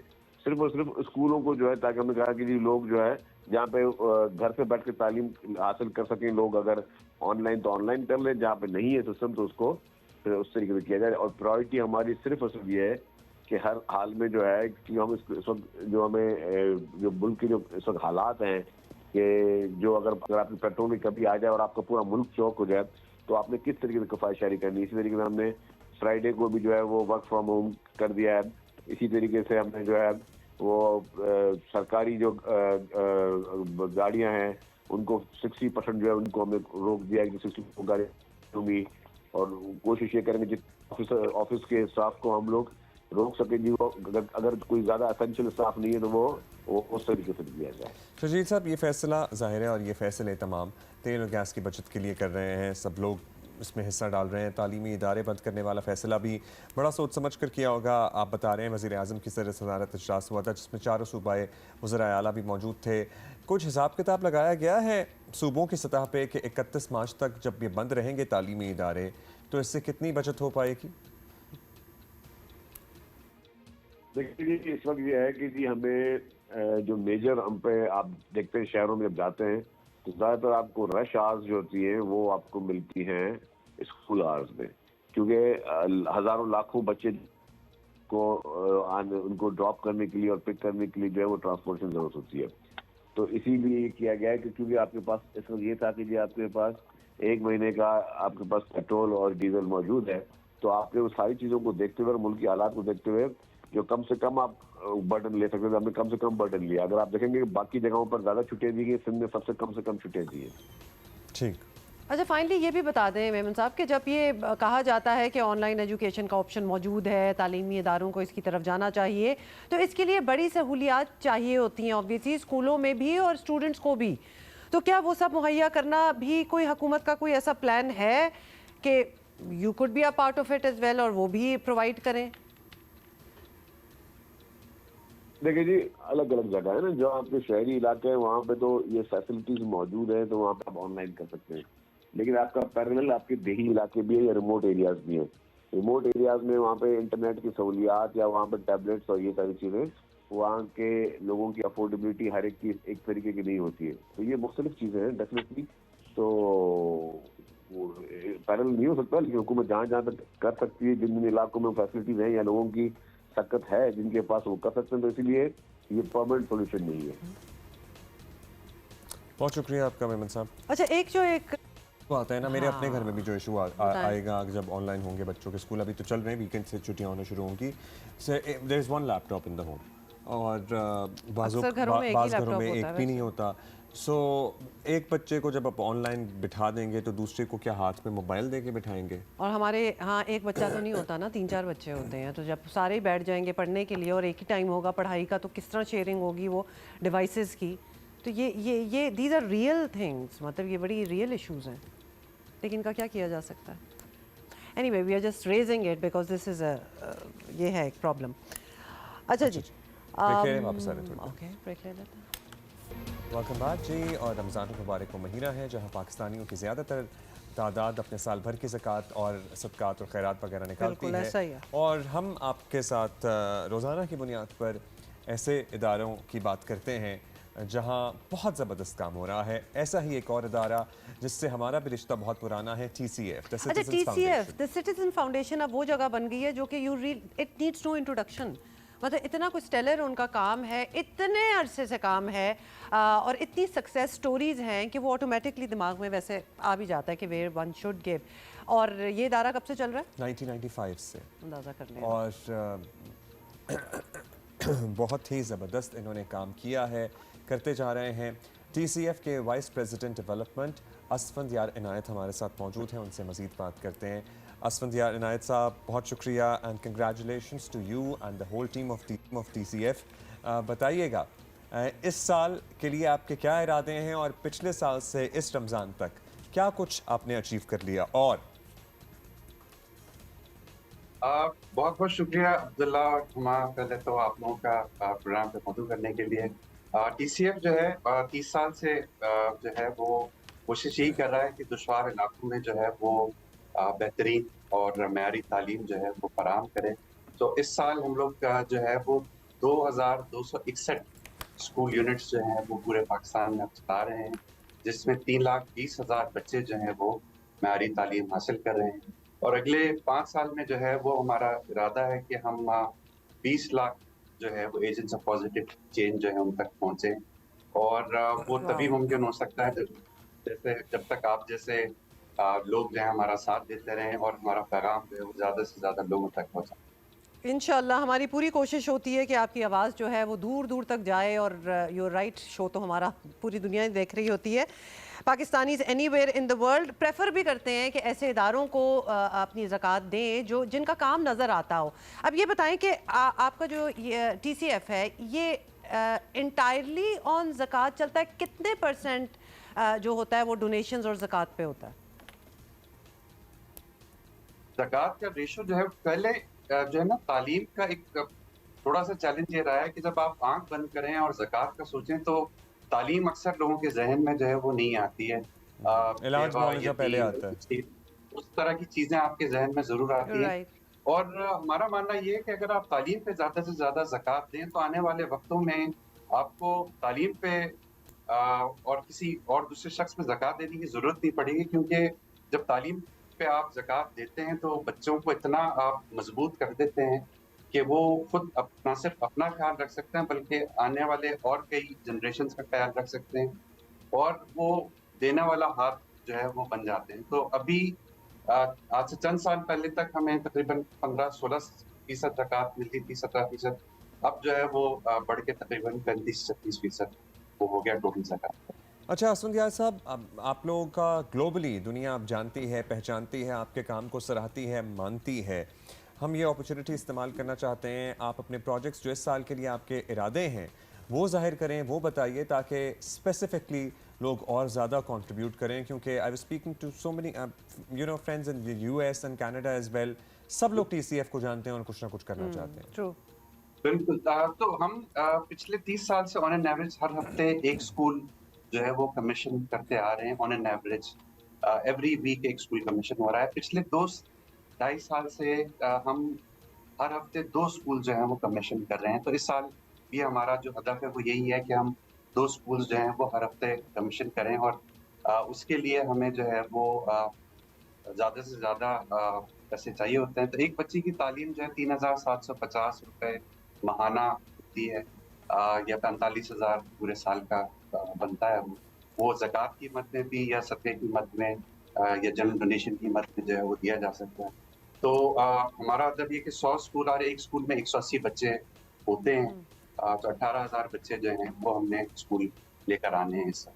सिर्फ और सिर्फ स्कूलों को जो है, ताकि हमने कहा कि जी लोग जो है जहाँ पे घर से बैठ के तालीम हासिल कर सकें लोग, अगर ऑनलाइन तो ऑनलाइन कर लें, जहाँ पे नहीं है सिस्टम तो उसको फिर उस तरीके से किया जाए। और प्रायोरिटी हमारी सिर्फ और सिर्फ ये है कि हर हाल में जो है कि हम इस वक्त जो हमें जो मुल्क के जो इस वक्त हालात हैं कि जो अगर आपकी पेट्रोल की कभी आ जाए और आपका पूरा मुल्क चौक हो जाए, तो आपने किस तरीके से किफायतशारी करनी। इसी तरीके से हमने फ्राइडे को भी जो है वो वर्क फ्रॉम होम कर दिया है। इसी तरीके से हमने जो है वो सरकारी जो गाड़ियां हैं उनको 60% जो है उनको हमने रोक दिया है कि 60 गाड़ी होंगी। और कोशिश ये करेंगे जिस ऑफिस के स्टाफ को हम लोग रोक सकें जी, वो अगर कोई ज़्यादा असेंशियल स्टाफ नहीं है तो वो उस तरीके से दिया जाए। शजीद साहब, ये फैसला ज़ाहिर है और ये फैसले तमाम तेल और गैस की बचत के लिए कर रहे हैं, सब लोग इसमें हिस्सा डाल रहे हैं। तालीमी इदारे बंद करने वाला फैसला भी बड़ा सोच समझ कर किया होगा। आप बता रहे हैं वज़ीर आज़म की सदर सदारत इजलास हुआ था जिसमें चारों सूबाए वज़राए आला भी मौजूद थे। कुछ हिसाब किताब लगाया गया है सूबों की सतह पे कि 31 मार्च तक जब ये बंद रहेंगे तालीमी इदारे, तो इससे कितनी बचत हो पाएगी? देखिए जी, इस वक्त ये है कि जी हमें जो मेजर हम पे आप देखते हैं शहरों में जब जाते हैं तो ज़्यादातर आपको रश आवर्स जो होती हैं वो आपको मिलती हैं स्कूल आवर्स में, क्योंकि हज़ारों लाखों बच्चे को उनको ड्रॉप करने के लिए और पिक करने के लिए जो है वो ट्रांसपोर्टेशन ज़रूरत होती है। तो इसीलिए ये किया गया है कि क्योंकि आपके पास इस वक्त ये था कि जी आपके पास 1 महीने का आपके पास पेट्रोल और डीजल मौजूद है, तो आपके उस सारी चीज़ों को देखते हुए और मुल्क की हालात को देखते हुए जो कम से कम आप बर्डन ले सकते थे, हमने कम से कम बर्डन लिया। अगर आप देखेंगे कि बाकी जगहों पर ज़्यादा छुट्टियाँ दी गई, सिंध में सबसे कम छुट्टियाँ दी है। ठीक। अच्छा, फाइनली ये भी बता दें मेमन साहब कि जब ये कहा जाता है कि ऑनलाइन एजुकेशन का ऑप्शन मौजूद है, तालीमी इदारों को इसकी तरफ जाना चाहिए, तो इसके लिए बड़ी सहूलियात चाहिए होती हैं ऑब्वियसली स्कूलों में भी और स्टूडेंट्स को भी। तो क्या वो सब मुहैया करना भी कोई हुकूमत का कोई ऐसा प्लान है कि you could be a part of it as well और वो भी प्रोवाइड करें? देखिए जी, अलग अलग जगह है ना, जो आपके शहरी इलाके हैं वहाँ पे तो ये फैसिलिटीज मौजूद है, तो वहाँ पे आप ऑनलाइन कर सकते हैं। लेकिन आपका पैरेलल आपके देही इलाके भी है या रिमोट एरियाज भी हैं। रिमोट एरियाज में वहाँ पे इंटरनेट की सहूलियात या वहाँ पे टैबलेट्स और ये सारी चीज़ें वहाँ के लोगों की अफोर्डेबिलिटी हर एक की एक तरीके की नहीं होती है। तो ये मुख्तलिफ चीज़ें हैं डेफिनेटली। तो पैरेलल नहीं हो सकता, लेकिन हुकूमत जहाँ जहाँ तक कर सकती है, जिन जिन इलाकों में फैसिलिटीज हैं या लोगों की ताकत है जिनके पास, वो कर सकते हैं। तो इसीलिए ये परमानेंट सोल्यूशन नहीं है। बहुत शुक्रिया आपका मेमन साहब। अच्छा, एक तो आता है ना, मेरे अपने घर में भी जो इशू आएगा जब ऑनलाइन होंगे बच्चों के स्कूल, अभी तो चल रहे हैं, वीकेंड से छुट्टियां होना शुरू होंगी। There is one laptop in the home और बाज़ घरों में एक भी नहीं होता। सो एक बच्चे को जब आप ऑनलाइन बिठा देंगे तो दूसरे को क्या हाथ में मोबाइल दे के बिठाएंगे? और हमारे यहाँ एक बच्चा तो नहीं होता ना, 3-4 बच्चे होते हैं, तो जब सारे ही बैठ जाएंगे पढ़ने के लिए और एक ही टाइम होगा पढ़ाई का, तो किस तरह शेयरिंग होगी वो डिवाइसेस की? तो ये दीज आर रियल थिंग्स, मतलब ये बड़ी रियल इश्यूज हैं, लेकिन इनका क्या किया जा सकता है? Anyway, we are just raising it because this is ये है एक प्रॉब्लम। अच्छा जी, वापस आ रहे थे। ओके, ब्रेक ले लेते हैं। वेलकम बैक जी। और रमज़ान मुबारक का महीना है जहाँ पाकिस्तानियों की ज़्यादातर तादाद अपने साल भर की ज़कात और सदक़ात और खैरात वगैरह निकालती है, और हम आपके साथ रोज़ाना की बुनियाद पर ऐसे इदारों की बात करते हैं जहाँ बहुत ज़बरदस्त काम हो रहा है। ऐसा ही एक और इदारा जिससे हमारा भी रिश्ता बहुत पुराना है, TCF, द सिटीजन फाउंडेशन अब वो जगह बन गई है जो कि इट नीड्स नो इंट्रोडक्शन। मतलब इतना कुछ स्टेलर उनका काम है, इतने अरसे से काम है और इतनी सक्सेस स्टोरीज हैं कि वो ऑटोमेटिकली दिमाग में वैसे आ भी जाता है कि वेयर वन शुड गिव। और ये इदारा कब से चल रहा है? 1995 से, अंदाज़ा कर लें। और बहुत ही ज़बरदस्त इन्होंने काम किया है, करते जा रहे हैं। TCF के वाइस प्रेसिडेंट डेवलपमेंट असफंदियार इनायत हमारे साथ मौजूद हैं, उनसे मज़ीद बात करते हैं। असफंदियार इनायत साहब, बहुत शुक्रिया and congratulations to you and the whole team of TCF। बताइएगा इस साल के लिए आपके क्या इरादे हैं और पिछले साल से इस रमज़ान तक क्या कुछ आपने अचीव कर लिया? और बहुत बहुत शुक्रिया अब्दुल्ला, पहले तो आप लोगों का प्रोग्राम पे मौजूद करने के लिए। टीसीएफ जो है 30 साल से जो है वो कोशिश यही कर रहा है कि दुश्वार इलाकों में जो है वो बेहतरीन और मयारी तालीम जो है वो फराहम करे। तो इस साल हम लोग का जो है वो 2261 स्कूल यूनिट्स जो हैं वो पूरे पाकिस्तान में चला रहे हैं, जिसमें 3,20,000 बच्चे जो हैं वो मयारी तालीम हासिल कर रहे हैं। और अगले 5 साल में जो है वो हमारा इरादा है कि हम 20 लाख जो है वो एजेंट्स ऑफ पॉजिटिव चेंज जो है उन तक पहुंचे। और वो तभी मुमकिन हो सकता है जब तक आप जैसे लोग जो है हमारा साथ देते रहें और हमारा पैगाम जो है वो ज़्यादा से ज़्यादा लोगों तक पहुंचा। इंशाल्लाह हमारी पूरी कोशिश होती है कि आपकी आवाज़ जो है वो दूर दूर तक जाए। और योर राइट शो तो हमारा पूरी दुनिया देख रही होती है। Pakistanis anywhere in the world prefer भी करते हैं कि ऐसे इदारों को अपनी ज़कात दें जो जिनका काम नज़र आता हो। अब ये बताएं कि आपका जो TCF है ये इंटायरली ऑन ज़कात चलता है, कितने % जो होता है वो डोनेशंस और ज़कात पे होता है? ज़कात का रेशो जो है पहले जो है ना तालीम का एक थोड़ा सा चैलेंज ये रहा है कि जब आप आंख बंद करें और ज़कात का सोचें तो तालीम अक्सर लोगों के जहन में जो है वो नहीं आती है। इलाज मुआवजा पहले आता है, उस तरह की चीजें आपके जहन में जरूर आती हैं। राइट। और हमारा मानना ये है कि अगर आप तालीम पे ज्यादा से ज्यादा ज़कात दें तो आने वाले वक्तों में आपको तालीम पे और किसी और दूसरे शख्स पे ज़कात देने की जरूरत नहीं पड़ेगी, क्योंकि जब तालीम पे आप ज़कात देते हैं तो बच्चों को इतना आप मजबूत कर देते हैं कि वो खुद अपना सिर्फ अपना ख्याल रख सकते हैं बल्कि आने वाले और कई जनरेशन का ख्याल रख सकते हैं और वो देने वाला हाथ जो है वो बन जाते हैं। तो अभी आज से चंद साल पहले तक हमें तकरीबन 15-16% ज़कात मिलती थी, 17%। अब जो है वो बढ़ के तकरीबन 35-36% वो हो गया टोटल ज़कात। अच्छा असमत यार साहब, आप लोगों का ग्लोबली दुनिया आप जानती है, पहचानती है, आपके काम को सराहती है, मानती है। हम ये अपॉर्चुनिटी इस्तेमाल करना चाहते हैं, आप अपने प्रोजेक्ट्स जो इस साल के लिए आपके इरादे हैं वो जाहिर करें, वो बताइए ताकि स्पेसिफिकली लोग और ज़्यादा कंट्रीब्यूट करें। क्योंकि I was speaking to so many friends in US and Canada as well, सब लोग TCF को जानते हैं और कुछ ना कुछ करना चाहते हैं। ट्रू। बिल्कुल। तो हम पिछले 30 साल से ऑन एन एवरेज हर हफ्ते एक स्कूल जो है वो कमीशन करते आ रहे हैं। On an average every week एक स्कूल कमीशन हो रहा है। पिछले 2-2.5 साल से हम हर हफ्ते 2 स्कूल जो है वो कमीशन कर रहे हैं। तो इस साल भी हमारा जो हदफ है वो यही है कि हम 2 स्कूल जो हैं वो हर हफ्ते कमीशन करें और उसके लिए हमें जो है वो ज़्यादा से ज़्यादा पैसे चाहिए होते हैं। तो एक बच्चे की तालीम जो है 3,750 रुपये माहाना होती है या 45,000 पूरे साल का बनता है। वो ज़कात की मद में भी या सदक़े की मद में या जनरल डोनेशन की मद में जो है वो दिया जा सकता है। तो हमारा मतलब ये कि 100 स्कूल और एक स्कूल में 180 बच्चे होते हैं। तो 18,000 बच्चे जो हैं वो हमने स्कूल लेकर आने हैं इस साल।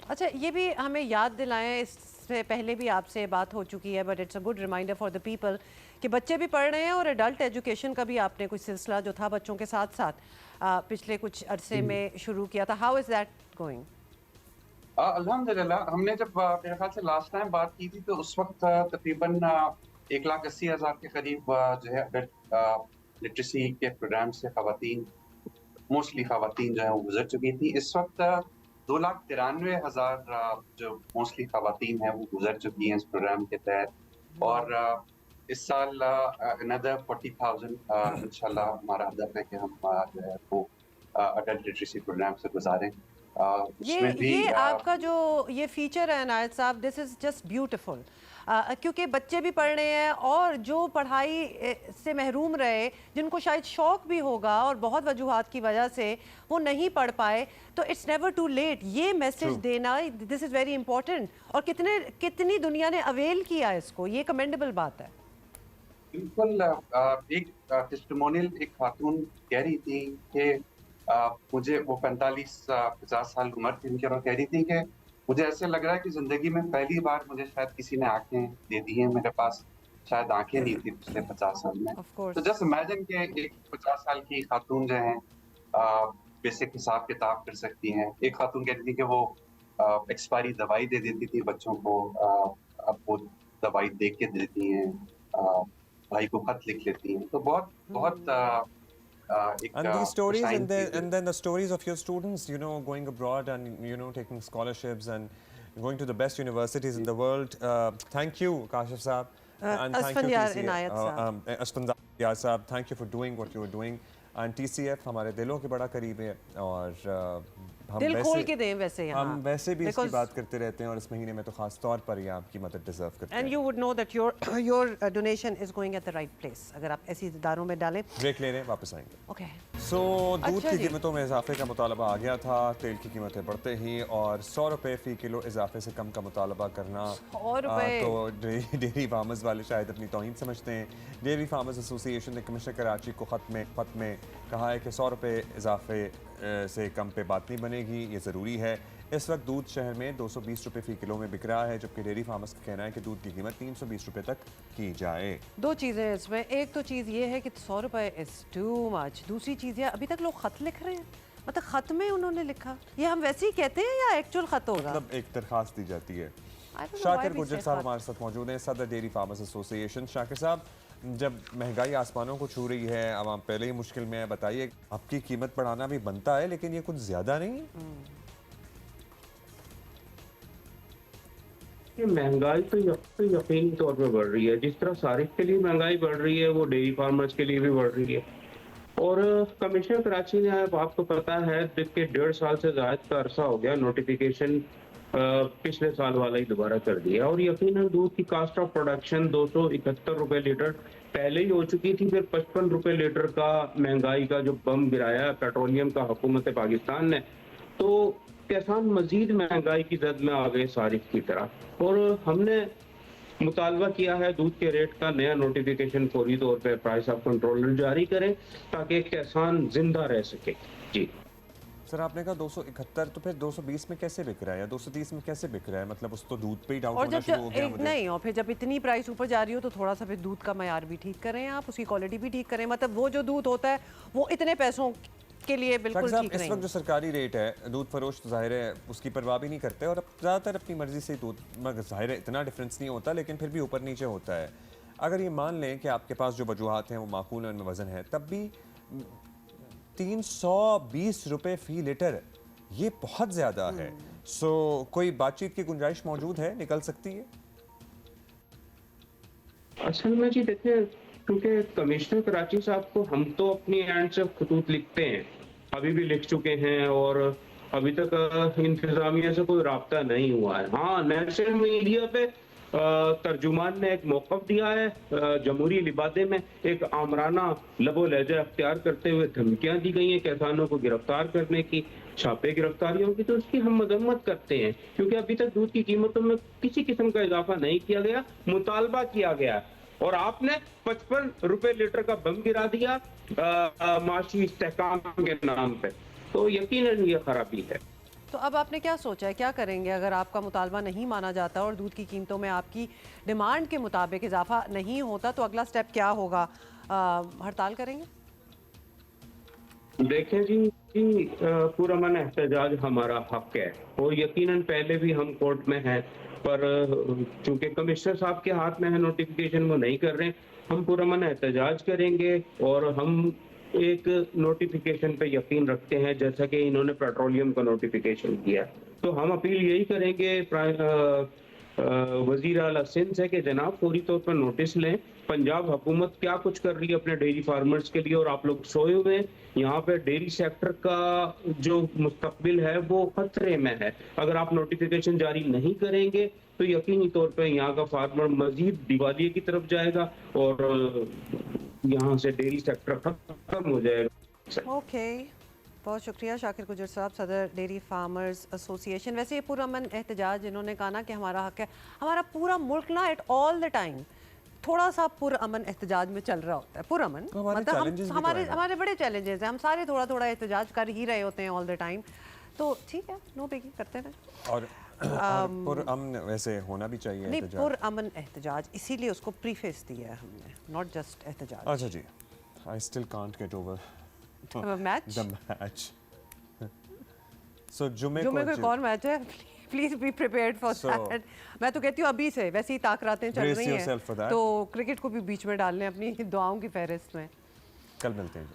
अच्छा ये भी हमें याद दिलाएं, इससे पहले भी आपसे बात हो चुकी है but it's a good reminder for the people कि बच्चे भी पढ़ रहे हैं और एडल्ट एजुकेशन का भी आपने कुछ सिलसिला जो था बच्चों के साथ साथ पिछले कुछ अरसे में शुरू किया था। How is that going? अल्हम्दुलिल्लाह। हमने जब मेरे ख्याल से लास्ट टाइम बात की थी तो उस वक्त तकरीबन 1,80,000 के करीब जो है अडल्ट लिटरेसी के प्रोग्राम से खवातीन, मोस्टली खवातीन जो है वो गुजर चुकी थी। इस वक्त 2,93,000 जो मोस्टली खवातीन हैं वो गुजर चुकी हैं इस प्रोग्राम के तहत। और इस साल अनदर 40,000 इंशाल्लाह हमारा हदफ है कि हम जो है वो अडल्ट लिटरेसी प्रोग्राम से गुजारें। ये आपका जो ये फीचर है नायत साहब, दिस इज़ जस्ट ब्यूटीफुल, क्योंकि बच्चे भी पढ़ रहे हैं और जो पढ़ाई से महरूम रहे, जिनको शायद शौक़ भी होगा और बहुत वजूहात की वजह से वो नहीं पढ़ पाए, तो इट्स नेवर टू लेट। ये मैसेज देना, दिस इज़ वेरी इंपॉर्टेंट। और कितनी दुनिया ने अवेल किया इसको, ये कमेंडेबल बात है। बिल्कुल। एक टेस्टिमोनियल एक खातून कह रही थी कि मुझे वो 45-50 साल उम्र थी उनकी, और कह रही थी कि मुझे ऐसे लग रहा है कि जिंदगी में पहली बार मुझे शायद किसी ने आंखें दे दी हैं। मेरे पास शायद आंखें नहीं थी पिछले 50 साल में। तो जस्ट इमेजिन कि एक 50 साल की खातून जो है बेसिक हिसाब किताब कर सकती हैं। एक खातून कहती थी कि वो एक्सपायरी दवाई दे देती थी बच्चों को, अब वो दवाई देख के देती हैं, भाई को खत लिख लेती हैं। तो बहुत बहुत And these stories, and then the stories of your students, you know, going abroad and, you know, taking scholarships and going to the best universities in the world. Thank you, Kashif Saab. And thank you, Asfandyar TCF. Inayat Saab. Asfandyar Saab, thank you for doing what you are doing. And TCF हमारे दिलों के बड़ा करीब है और हम दिल वैसे खोल के दें वैसे यहाँ हम वैसे भी इसकी Because- बात करते रहते हैं और इस महीने में तो खास तौर पर ये आपकी मदद डिजर्व करते And हैं। you would know that your donation is going at the right place अगर आप ऐसी इदारों में डालें. ब्रेक ले रहे हैं, वापस आएंगे। Okay. दूध अच्छा की जी। कीमतों में इजाफे का मुतालबा आ गया था, तेल की कीमतें बढ़ते ही और 100 रुपए फ़ी किलो इजाफे से कम का मुतालबा करना 100 रुपए। तो डेयरी फार्मर्स वाले शायद अपनी तौहीन समझते हैं। डेयरी फार्मर्स एसोसिएशन ने कमिश्नर कराची को ख़त में कहा है कि 100 रुपए इजाफे से कम पे बात नहीं बनेगी, ये ज़रूरी है। इस वक्त दूध शहर में 220 रुपए फ़ी किलो में बिक रहा है, जबकि डेयरी फार्मर्स का कहना है कि दूध की कीमत 320 रुपए तक की जाए। दो चीज़ें हैं इसमें, एक तो चीज़ ये है कि 100 रुपए इज़ टू मच, दूसरी चीज़ ये अभी तक लोग ख़त लिख रहे हैं, मतलब ख़त में उन्होंने लिखा, ये हम वैसे ही कहते हैं या एक्चुअल ख़त होगा? मतलब एक दरखास्त दी जाती है। I don't know why Shakir we Gurjar say साहब ख़त. हमारे साथ मौजूद हैं, सदर डेयरी फार्मर्स एसोसिएशन। शाकिर साहब, जब महंगाई आसमानों को छू रही है, अब आप पहले ही मुश्किल में है, बताइए आपकी कीमत बढ़ाना भी बनता है, लेकिन ये कुछ ज़्यादा नहीं है? ये महंगाई तो यकीनी तौर पे बढ़ रही है। जिस तरह सारिफ के लिए महंगाई बढ़ रही है, वो डेयरी फार्मर्स के लिए भी बढ़ रही है। और कमिश्नर कराची ने, अब आपको पता है कि 1.5 साल से ज़्यादा का अरसा हो गया, नोटिफिकेशन पिछले साल वाला ही दोबारा कर दिया। और यकीनन दूध की कास्ट ऑफ प्रोडक्शन 271 रुपए लीटर पहले ही हो चुकी थी, फिर 55 रुपए लीटर का महंगाई का जो बम गिराया पेट्रोलियम का हुकूमत पाकिस्तान ने, तो किसान मजीद महंगाई की जद में आ गए सारिफ की तरह। और हमने मुतालबा किया है दूध के रेट का नया नोटिफिकेशन फौरी तौर पर प्राइस ऑफ कंट्रोलर जारी करें ताकि किसान जिंदा रह सके। जी सर, आपने कहा 271, तो फिर 220 में कैसे बिक रहा है या 230 में कैसे बिक रहा है? मतलब उस तो दूध पे ही डाउट और होना जब शुरू हो गया मुझे। नहीं, और फिर जब इतनी प्राइस ऊपर जा रही हो तो थोड़ा सा फिर दूध का मयार भी ठीक करें आप, उसकी क्वालिटी भी ठीक करें, मतलब वो जो दूध होता है वो इतने पैसों के लिए बिल्कुल साहब, ठीक इस नहीं। वक्त जो सरकारी रेट है, दूध फरोश जाहिर है उसकी परवाह भी नहीं करते और अब ज़्यादातर अपनी मर्जी से दूध, मगर जाहिर है इतना डिफरेंस नहीं होता, लेकिन फिर भी ऊपर नीचे होता है। अगर ये मान लें कि आपके पास जो वजूहात हैं वो माकूल है, उनमें वजन है, तब भी 320 रुपए फ़ी लीटर ये बहुत ज़्यादा है। सो कोई बातचीत की गुंजाइश मौजूद है, निकल सकती है? असल में जी देखिए, क्योंकि कमिश्नर कराची साहब को हम तो अपनी एंड से खतूत लिखते हैं, अभी भी लिख चुके हैं और अभी तक इंतजामिया से कोई राब्ता नहीं हुआ है। हाँ, नेशनल मीडिया पे तर्जुमान ने एक मौक़िफ़ दिया है, जमहूरी लिबादे में एक आमराना लबो लहजा अख्तियार करते हुए धमकियां दी गई हैं किसानों को गिरफ्तार करने की, छापे गिरफ्तारियों की, तो उसकी हम मजम्मत करते हैं क्योंकि अभी तक दूध की कीमतों में किसी किस्म का इजाफा नहीं किया गया, मुतालबा किया गया और आपने 55 रुपए लीटर का बम गिरा दिया माशी इस्तेहकाम के नाम पे, तो यकीनन ये खराबी है। तो अब आपने क्या सोचा है, क्या करेंगे अगर आपका मुतालबा नहीं माना जाता और दूध की कीमतों में आपकी डिमांड के मुताबिक इजाफा नहीं होता, तो अगला स्टेप क्या होगा? हड़ताल करेंगे? देखें जी, पुरअमन एहतजाज हमारा हक है और यकीनन पहले भी हम कोर्ट में हैं, पर चूंकि कमिश्नर साहब के हाथ में है नोटिफिकेशन, वो नहीं कर रहे, हम पुरअमन एहतजाज करेंगे और हम एक नोटिफिकेशन पे यकीन रखते हैं जैसा कि इन्होंने पेट्रोलियम का नोटिफिकेशन किया। तो हम अपील यही करेंगे वजीर आला सिंध से कि जनाब फौरी तौर पर नोटिस लें, पंजाब हुकूमत क्या कुछ कर रही है अपने डेयरी फार्मर्स के लिए और आप लोग सोए हुए हैं। यहाँ पे डेयरी सेक्टर का जो मुस्तकबिल है वो खतरे में है। अगर आप नोटिफिकेशन जारी नहीं करेंगे तो यकीनी तौर पे यहाँ का फार्मर मजीद दिवालिये की तरफ जाएगा और यहाँ से डेयरी सेक्टर खत्म हो जाएगा। ओके, बहुत शुक्रिया शाकिर गुजर साहब, सदर डेयरी फार्मर्स एसोसिएशन। वैसे ये पुरअमन एहतजाज इन्होंने कहा ना कि हमारा हक है, हमारा पूरा मुल्क ना एट ऑल द टाइम थोड़ा सा पुरअमन एहतजाज में चल रहा होता है। पुरअमन मतलब हमारे बड़े चैलेंजेस हैं, हम सारे थोड़ा थोड़ा एहतजाज कर ही रहे होते हैं ऑल द टाइम, तो ठीक है, नो बिगी, करते रहें। और पुरअमन वैसे होना भी चाहिए। नहीं, पुरअमन एहतजाज इसीलिए उसको प्रीफेस दिया है हमने, नॉट जस्ट एहतजाज। अच्छा जी, I still can't get over match. The match. So जुमे को एक और मैच है, please be prepared for that. मैं तो कहती हूँ अभी से, वैसे ही ताकरातें चल रही हैं, तो क्रिकेट को भी बीच में डाल लें अपनी दुआओं की फहरिस्त में। कल मिलते हैं।